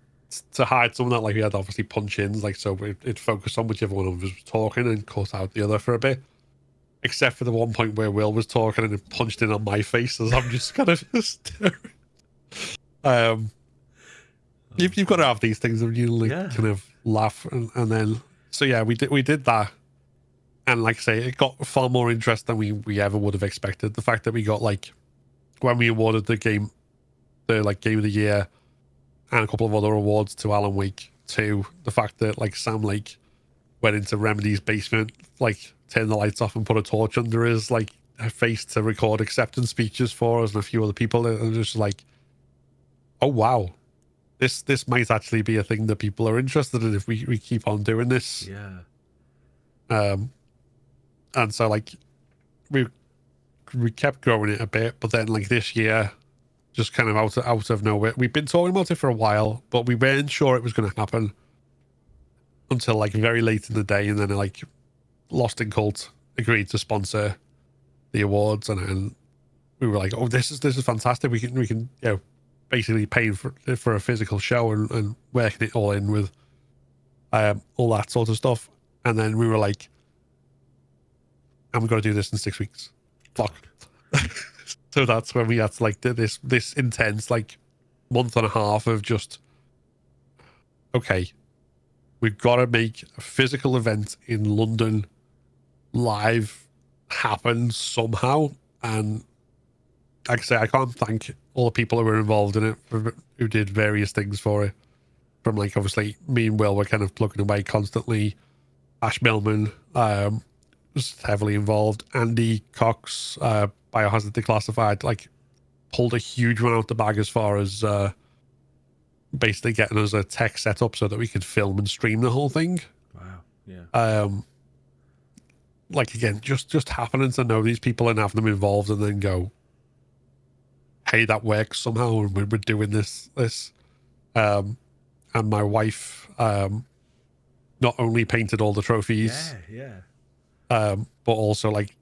to hide some of that. Like we had obviously punch-ins, like so it focused on whichever one of us was talking and cut out the other for a bit. Except for the one point where Will was talking and it punched in on my face as I'm just kind of staring. You've got to have these things and you like kind of laugh, and then so yeah, we did that, and like I say, it got far more interest than we ever would have expected. The fact that we got like, when we awarded the game of the year and a couple of other awards to Alan Wake 2, the fact that like Sam Lake went into Remedy's basement, like turned the lights off and put a torch under his like face to record acceptance speeches for us and a few other people, and just like, oh wow, this might actually be a thing that people are interested in if we keep on doing this. And so like we kept growing it a bit, but then like this year, just kind of out of nowhere, we've been talking about it for a while, but we weren't sure it was going to happen until like very late in the day, and then like Lost in Cult agreed to sponsor the awards, and we were like, oh, this is fantastic. We can you know, basically pay for a physical show and working it all in with all that sort of stuff. And then we were like, I'm going to do this in 6 weeks. Fuck. So that's when we had to like do this intense like month and a half of just, okay, we've got to make a physical event in London live happen somehow. And like I say, I can't thank all the people who were involved in it, who did various things for it. From like, obviously, me and Will were kind of plugging away constantly. Ash Millman was heavily involved. Andy Cox, Biohazard Declassified, like pulled a huge one out the bag as far as basically getting us a tech setup so that we could film and stream the whole thing. Wow. Yeah. Like again, just happening to know these people and have them involved, and then go, hey, that works somehow, and we're doing this. And my wife not only painted all the trophies, but also like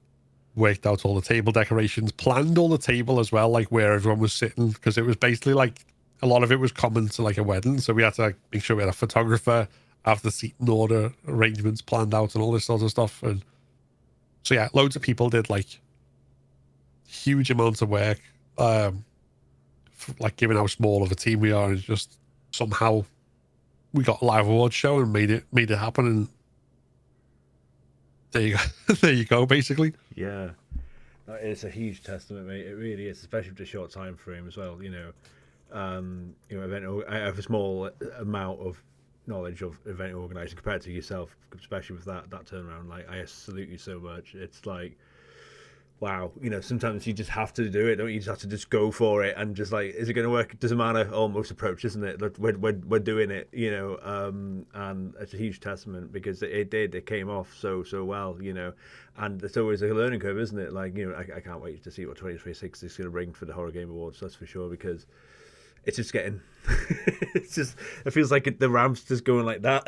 worked out all the table decorations, planned all the table as well, like where everyone was sitting, because it was basically like a lot of it was common to like a wedding, so we had to like, make sure we had a photographer, have the seating order arrangements planned out, and all this sort of stuff. And so yeah, loads of people did like huge amounts of work, like given how small of a team we are, and just somehow we got a live awards show and made it happen. And there you go. There you go, basically. Yeah. It's a huge testament, mate. It really is, especially with the short time frame as well. I have a small amount of knowledge of event organising compared to yourself, especially with that turnaround. Like, I salute you so much. It's like, wow, sometimes you just have to do it, don't you? You just have to go for it, and just like, is it going to work? It doesn't matter. Almost approach, isn't it? We're doing it, and it's a huge testament because it came off so well, and it's always a learning curve, isn't it? Like, I can't wait to see what 2026 is going to bring for the Horror Game Awards, that's for sure, because it's just getting it feels like the ramp's just going like that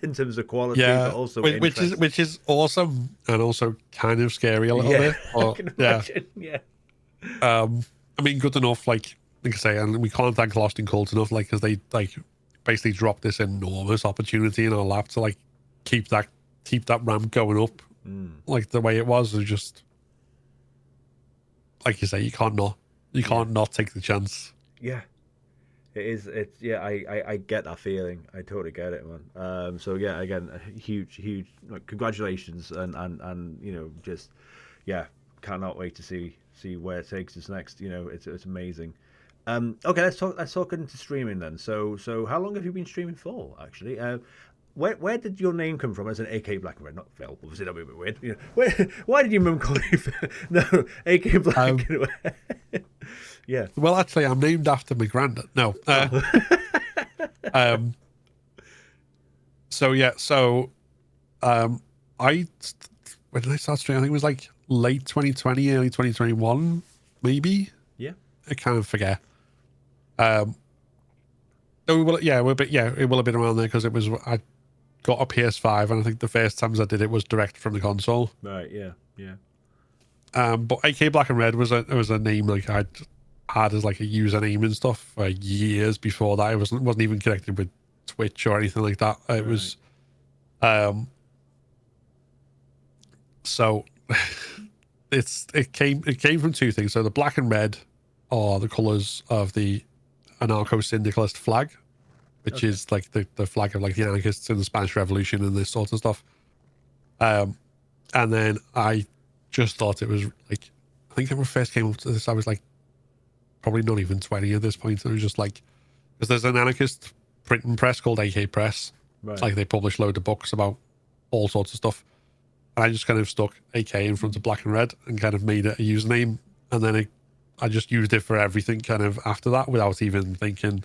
in terms of quality, but also which is awesome and also kind of scary a little bit. But, I can imagine. Yeah. I mean, good enough, like I say, and we can't thank Lost in Cult enough, like, because they like basically dropped this enormous opportunity in our lap to like keep that ramp going up, like the way it was. It just, like you say, you can't not take the chance. Yeah. It is. It's I get that feeling. I totally get it, man. So yeah, again, a huge like, congratulations, and just cannot wait to see where it takes us next. It's amazing. Okay, let's talk into streaming then. So how long have you been streaming for, actually? Where did your name come from as an AKBlackAndRed? Not Phil, obviously that'd be a bit weird. Why did your mum call you Phil? No, AKBlackAndRed. Yeah. Well, actually, I'm named after my granddad. No. So yeah. So, when did I start streaming? I think it was like late 2020, early 2021, maybe. Yeah. I kind of forget. It will have been around there because I got a PS5, and I think the first times I did it was direct from the console. Right. Yeah. Yeah. But AKBlackAndRed was a name like I'd had as like a username and stuff for years before that. It wasn't even connected with Twitch or anything like that. It was so it came from two things. So the black and red are the colors of the anarcho-syndicalist flag, which is like the flag of like the anarchists in the Spanish Revolution and this sort of stuff. And then I just thought it was like, I think when I first came up to this, I was like probably not even 20 at this point. And it was just like, because there's an anarchist printing press called AK Press. Right. Like, they publish loads of books about all sorts of stuff. And I just kind of stuck AK in front of black and red and kind of made it a username. And then I just used it for everything kind of after that without even thinking,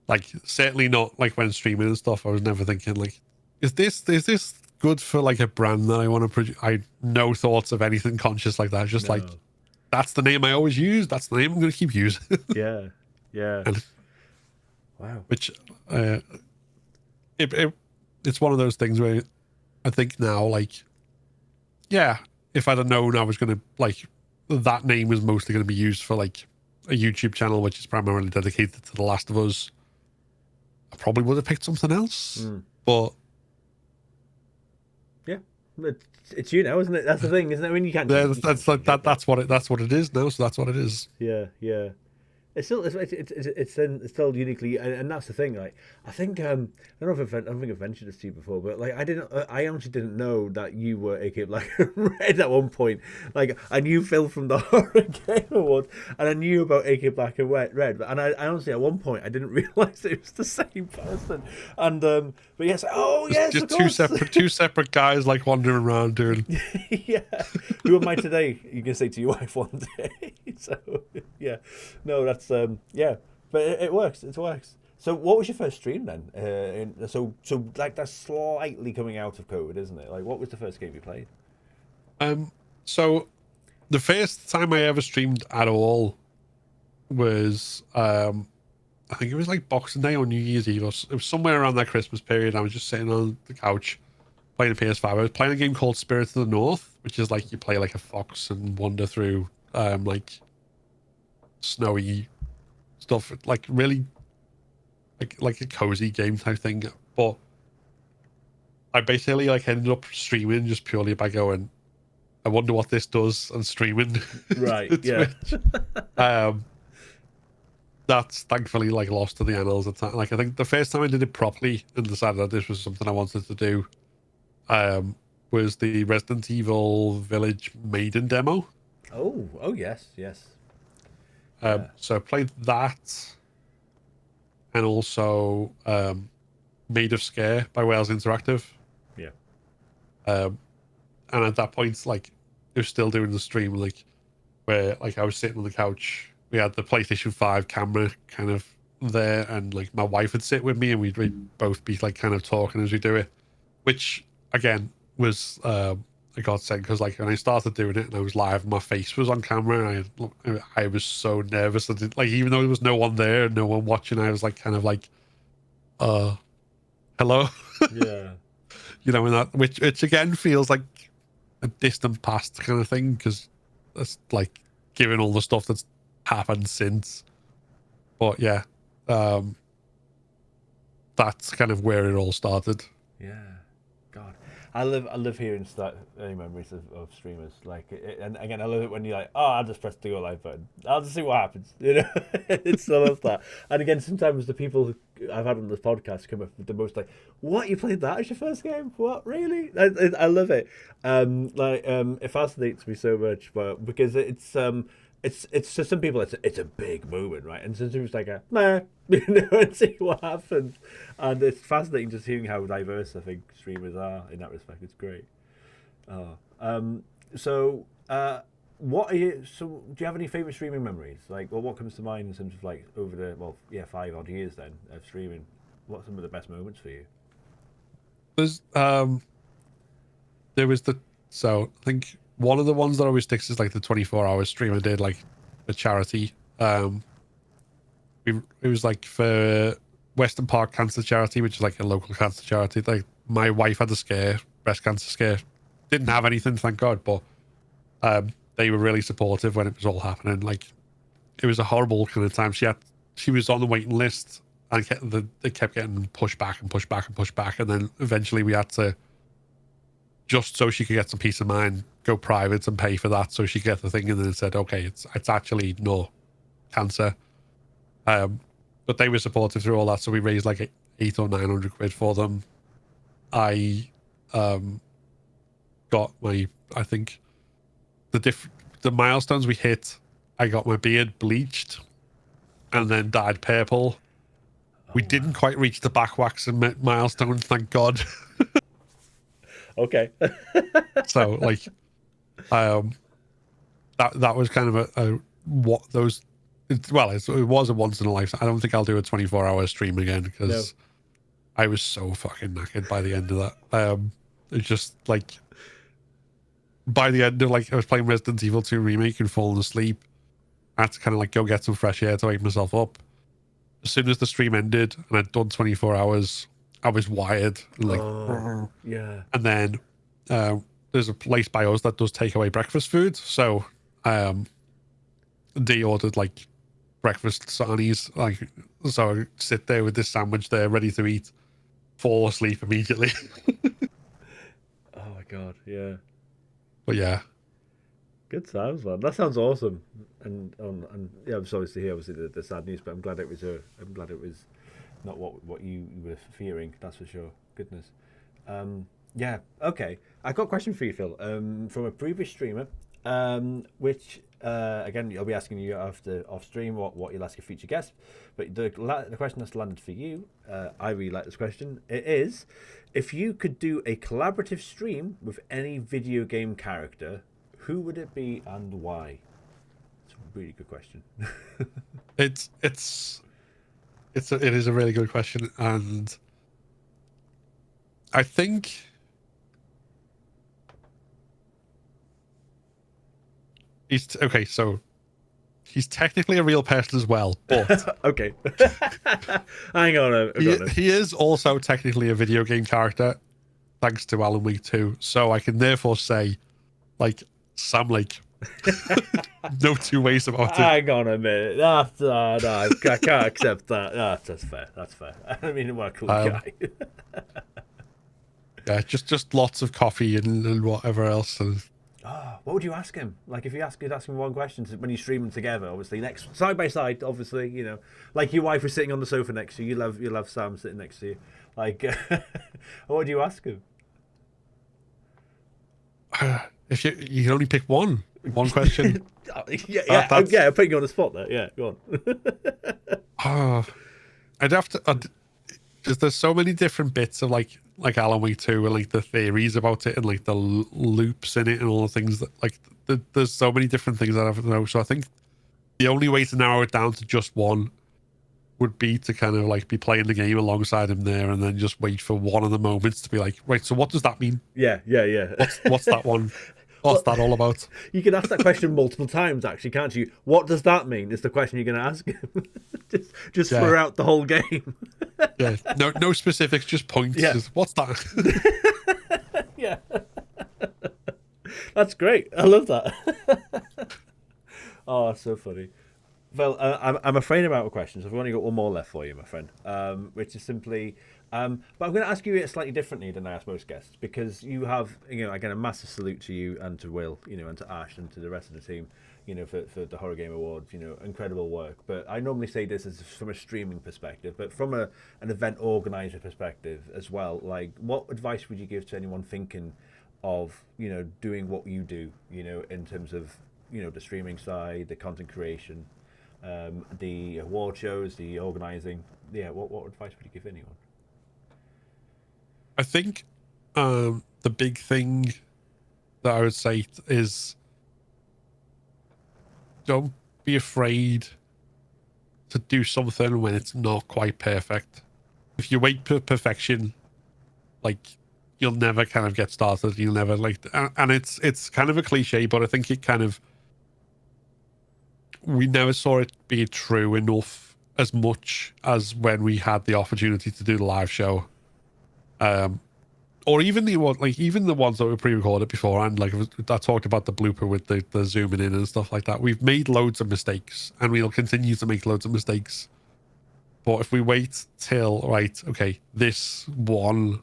like, certainly not like when streaming and stuff. I was never thinking like, is this good for like a brand that I want to produce? I no thoughts of anything conscious like that. Just like, that's the name I always use. That's the name I'm going to keep using. Yeah. And, wow. Which it's one of those things where I think now, like, yeah, if I'd have known I was going to, like, that name was mostly going to be used for like a YouTube channel which is primarily dedicated to The Last of Us, I probably would have picked something else. But yeah, it's you now, isn't it? That's the thing, isn't it? I mean, you can't. Yeah, that's what it is now. So that's what it is. Yeah. It's still uniquely, and that's the thing. Like, I think I don't know if I don't think I've mentioned this to you before, but like I honestly didn't know that you were AK Black and Red at one point. Like, I knew Phil from the Horror Game Awards, and I knew about AK Black and Red, and I honestly at one point I didn't realize it was the same person. And but yes, just two separate guys like wandering around doing. Yeah, who am I today? You can say to your wife one day. So yeah, no, that's yeah, but it works. It works. So, what was your first stream then? So like that's slightly coming out of COVID, isn't it? Like, what was the first game you played? So the first time I ever streamed at all was I think it was like Boxing Day or New Year's Eve. It was somewhere around that Christmas period. I was just sitting on the couch playing a PS5. I was playing a game called Spirits of the North, which is like you play like a fox and wander through like snowy stuff, like really like a cozy game type thing. But I basically like ended up streaming just purely by going, I wonder what this does, and streaming Right. to Yeah. Twitch. That's thankfully like lost to the annals. Like I think the first time I did it properly and decided that this was something I wanted to do, was the Resident Evil Village Maiden demo. Oh. Oh yes. Yes. Yeah. So I played that, and also Made of Scare by Wales Interactive. Yeah. And at that point, like, it was still doing the stream, like, where like I was sitting on the couch. We had the PlayStation 5 camera kind of there, and like my wife would sit with me, and we'd both be like kind of talking as we do it, which again was a godsend, because like when I started doing it and I was live, my face was on camera, and I was so nervous that like, even though there was no one there, no one watching, I was like kind of like, hello. Yeah. You know, and that, which again feels like a distant past kind of thing, because it's like given all the stuff that's happened since. But yeah, that's kind of where it all started. Yeah. God, I love hearing early memories of streamers. Like, and again, I love it when you're like, oh, I'll just press the go live button. I'll just see what happens. You know, it's I love that. And again, sometimes the people I've had on this podcast come up with the most like, what, you played that as your first game? What, really? I love it. It fascinates me so much, but because it's to some people it's a big moment, right? And some people it's like a meh, you know, and see what happens. And it's fascinating just hearing how diverse I think streamers are in that respect. It's great. What are you? So, do you have any favorite streaming memories? Like, well, what comes to mind in terms of like over the 5 odd years then of streaming? What are some of the best moments for you? There's there was I think one of the ones that always sticks is like the 24-hour stream I did, like a charity. It was like for Western Park Cancer Charity, which is like a local cancer charity. Like my wife had a scare, breast cancer scare. Didn't have anything, thank God, but they were really supportive when it was all happening. Like, it was a horrible kind of time. She was on the waiting list, and they kept getting pushed back and pushed back and pushed back, and then eventually we had to, just so she could get some peace of mind, go private and pay for that so she could get the thing. And then it said, okay, it's actually no cancer. But they were supportive through all that, so we raised like 800 or 900 quid for them. I got I think the milestones we hit. I got my beard bleached and then dyed purple. We didn't quite reach the back waxing milestone, thank God. Okay. So like, that was kind of it was a once in a lifetime. I don't think I'll do a 24-hour stream again, because I was so fucking knackered by the end of that. It's just like, by the end of like, I was playing Resident Evil 2 Remake and falling asleep. I had to kind of like go get some fresh air to wake myself up. As soon as the stream ended and I'd done 24 hours, I was wired. And like, yeah. And then there's a place by us that does takeaway breakfast food. So they ordered like breakfast sarnies. Like, so I sit there with this sandwich there, ready to eat, fall asleep immediately. Oh my God, yeah. But yeah. Good sounds, man. That sounds awesome. And yeah, I'm sorry to hear obviously the sad news, but I'm glad it was not what you were fearing. That's for sure. Goodness. Yeah. Okay. I got a question for you, Phil. From a previous streamer, which again I'll be asking you after off stream what you'll ask your future guests. But the question that's landed for you, I really like this question. It is, if you could do a collaborative stream with any video game character, who would it be and why? It's a really good question. It is a really good question, and I think so he's technically a real person as well, but okay. Hang on. He is also technically a video game character, thanks to Alan Wake 2. So I can therefore say, like, Sam Lake No two ways about it. Hang on a minute. That's, no, I can't accept that. That's fair. That's fair. I mean, what a cool guy. Yeah, just lots of coffee and whatever else. And What would you ask him? Like, if you'd ask him one question when you stream them together, obviously, next side by side, obviously, you know, like your wife was sitting on the sofa next to you, you'll have Sam sitting next to you. Like, what would you ask him? if you can only pick one question. yeah, I'm putting you on the spot there. Yeah, go on. I'd have to. Because there's so many different bits of like Alan Wake 2 and like the theories about it and like the loops in it and all the things that like there's so many different things that I have to know. So I think the only way to narrow it down to just one would be to kind of like be playing the game alongside him there and then just wait for one of the moments to be like, right, so what does that mean? Yeah. What's that one? What's that all about? You can ask that question multiple times, actually, can't you? What does that mean? Is the question you're going to ask him. just throughout the whole game. Yeah, no specifics, just points. Yeah. Just, what's that? Yeah. That's great. I love that. Oh, so funny. Well, I'm afraid I'm out of questions. I've only got one more left for you, my friend, which is simply... but I'm going to ask you it slightly differently than I ask most guests, because you have, you know, again, a massive salute to you and to Will, you know, and to Ash and to the rest of the team, you know, for the Horror Game Awards, you know, incredible work. But I normally say this as from a streaming perspective, but from an event organizer perspective as well. Like, what advice would you give to anyone thinking of, you know, doing what you do, you know, in terms of, you know, the streaming side, the content creation, the award shows, the organizing? Yeah, what advice would you give anyone? I think the big thing that I would say is don't be afraid to do something when it's not quite perfect. If you wait for perfection, like, you'll never kind of get started. You'll never and it's kind of a cliche, but I think it kind of, we never saw it be true enough as much as when we had the opportunity to do the live show. Or even the ones that were pre-recorded beforehand. Like, I talked about the blooper with the zooming in and stuff like that. We've made loads of mistakes, and we'll continue to make loads of mistakes. But if we wait till, right, okay, this one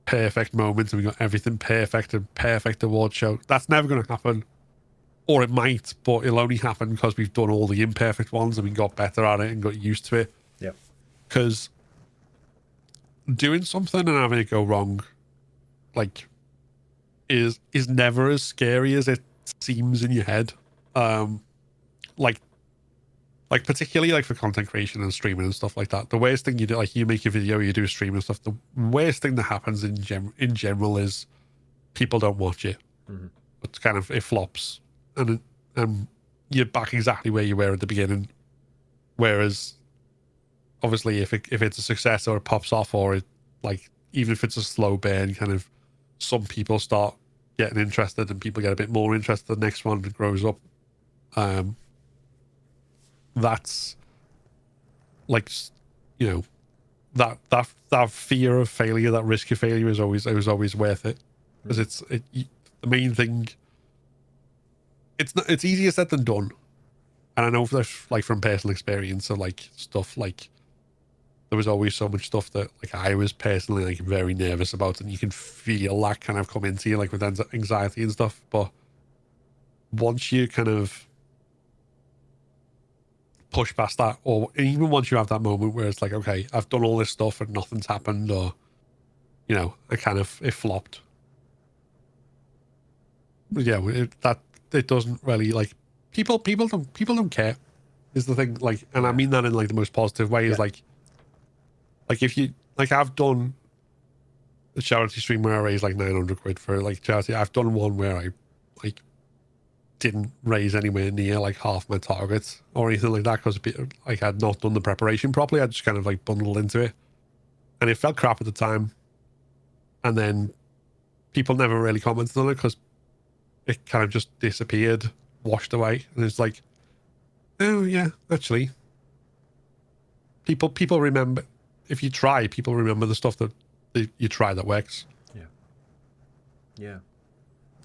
perfect moment and we got everything perfect and perfect award show, that's never going to happen. Or it might, but it'll only happen because we've done all the imperfect ones and we got better at it and got used to it. Yeah. Because doing something and having it go wrong, like, is never as scary as it seems in your head. Like particularly like for content creation and streaming and stuff like that. The worst thing you do, like, you make a video, you do a stream and stuff. The worst thing that happens in general is people don't watch it. Mm-hmm. It's kind of, it flops, and you're back exactly where you were at the beginning. Whereas, obviously, if it's a success or it pops off, or it, like, even if it's a slow burn, kind of, some people start getting interested and people get a bit more interested. The next one grows up. That's like, you know, that fear of failure, that risk of failure is always worth it, because the main thing. It's easier said than done, and I know that's like from personal experience of like stuff like, there was always so much stuff that like I was personally like very nervous about, and you can feel that kind of come into you, like with anxiety and stuff. But once you kind of push past that, or even once you have that moment where it's like, okay, I've done all this stuff and nothing's happened, or, you know, it flopped. Yeah, it doesn't really, like, people don't care is the thing. Like, and I mean that in like the most positive way. Is like if you, like, I've done a charity stream where I raised like 900 quid for like charity. I've done one where I like didn't raise anywhere near like half my targets or anything like that, because like I'd not done the preparation properly. I just kind of like bundled into it, and it felt crap at the time. And then people never really commented on it because it kind of just disappeared, washed away. And it's like, oh yeah, actually, people remember. If you try, people remember the stuff that you try that works. Yeah.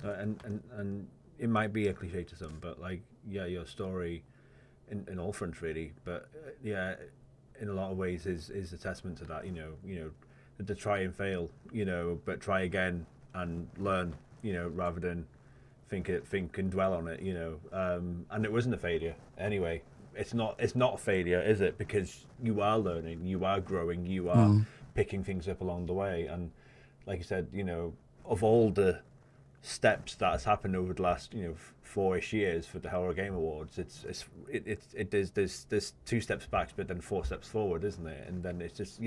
And it might be a cliche to some, but like, yeah, your story in all fronts really, but yeah, in a lot of ways is a testament to that. To try and fail, but try again and learn, rather than think and dwell on it, and it wasn't a failure anyway. It's not a failure, is it? Because you are learning, you are growing, you are picking things up along the way. And like you said, of all the steps that has happened over the last 4-ish years for the Horror Game Awards, there's 2 steps back but then 4 steps forward, isn't it? And then it's just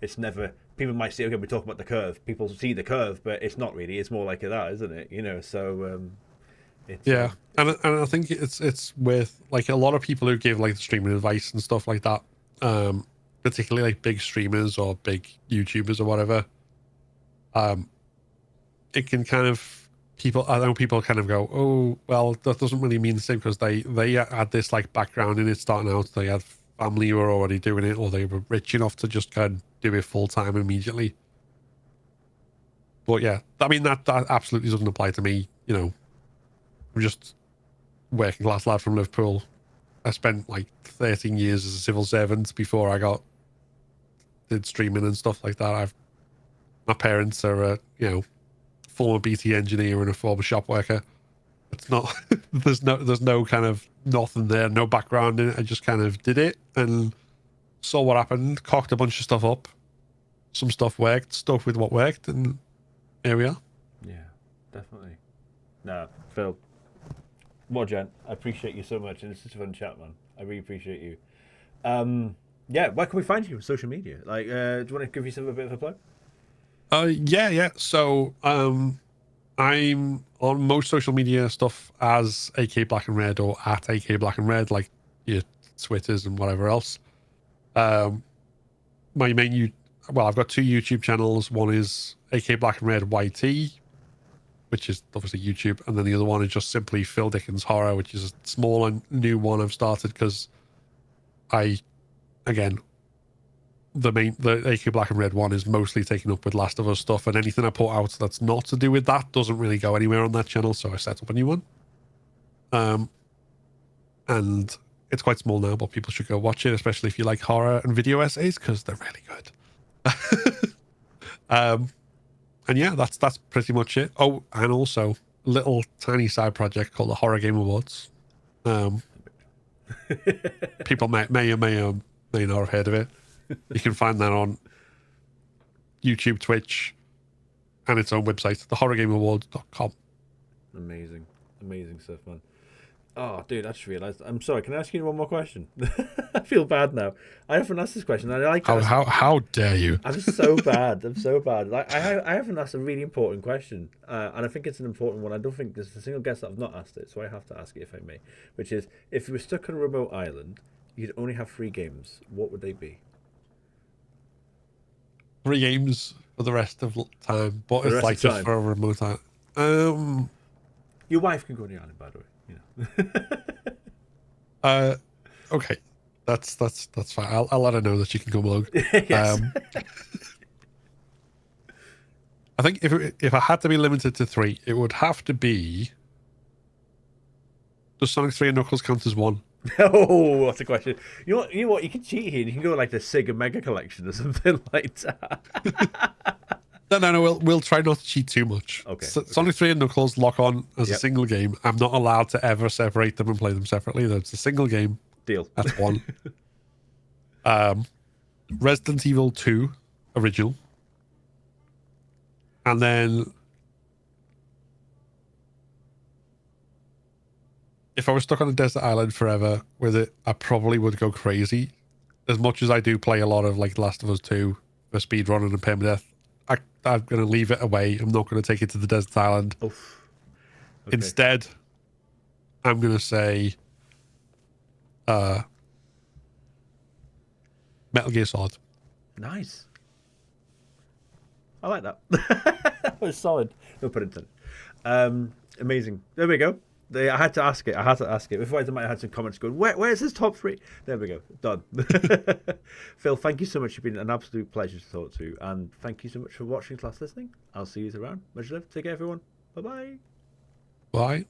it's never, people might say, okay, we talk about the curve, people see the curve, but it's not really, it's more like that, isn't it? So it's and I think it's with like a lot of people who give like the streaming advice and stuff like that, particularly like big streamers or big YouTubers or whatever. It can kind of, I know people kind of go, oh well, that doesn't really mean the same, because they had this like background in it starting out, they had family who were already doing it, or they were rich enough to just kind of do it full time immediately. But yeah, I mean that absolutely doesn't apply to me. I'm just working class lad from Liverpool. I spent like 13 years as a civil servant before I did streaming and stuff like that. My parents are former BT engineer and a former shop worker. It's not there's no kind of nothing there, no background in it. I just kind of did it and saw what happened, cocked a bunch of stuff up. Some stuff worked, stuck with what worked, and here we are. Yeah, definitely. No, Phil, what a gent. I appreciate you so much, and it's such a fun chat, man. I really appreciate you. Yeah, where can we find you on social media? Like, do you want to give yourself a bit of a plug? Yeah. So, I'm on most social media stuff as AKBlackAndRed or at AKBlackAndRed, like your Twitters and whatever else. My main I've got 2 YouTube channels. One is AKBlackAndRed YT, which is obviously YouTube, and then the other one is just simply Phil Dickens Horror, which is a small and new one I've started because the AKBlackAndRed one is mostly taken up with Last of Us stuff, and anything I put out that's not to do with that doesn't really go anywhere on that channel, so I set up a new one. And it's quite small now, but people should go watch it, especially if you like horror and video essays, because they're really good. And yeah, that's pretty much it. Oh, and also a little tiny side project called the Horror Game Awards. People may or may not have heard of it. You can find that on YouTube, Twitch, and its own website, thehorrorgameawards.com. Amazing stuff, man. Oh, dude, I just realised. I'm sorry. Can I ask you one more question? I feel bad now. I often ask this question. And I like. How dare you? I'm so bad. I'm so bad. Like I haven't asked a really important question, and I think it's an important one. I don't think there's a single guest that I've not asked it, so I have to ask it if I may. Which is, if you were stuck on a remote island, you'd only have 3 games. What would they be? 3 games for the rest of time, but it's like just for a remote island. Your wife can go on the island, by the way. Okay, that's fine. I'll let her know that she can come along. Yes. I think if I had to be limited to 3, it would have to be. Does Sonic 3 and Knuckles count as 1? Oh, that's a question. You know what? You can cheat here. You can go like the Sega Mega Collection or something like that. No. We'll try not to cheat too much. Okay. Sonic 3 and Knuckles lock on as a single game. I'm not allowed to ever separate them and play them separately. That's a single game. Deal. That's 1. Resident Evil 2 original, and then if I was stuck on a desert island forever with it, I probably would go crazy. As much as I do play a lot of like Last of Us 2 for speedrunning and permadeath, I'm going to leave it away. I'm not going to take it to the desert island. Oof. Okay. Instead, I'm going to say Metal Gear Solid. Nice. I like that. That was solid. No pun intended. Amazing. There we go. I had to ask it. Otherwise, I might have had some comments going, where's his top 3? There we go. Done. Phil, thank you so much. You've been an absolute pleasure to talk to. And thank you so much for watching / listening. I'll see you around. Much love. Take care, everyone. Bye-bye. Bye.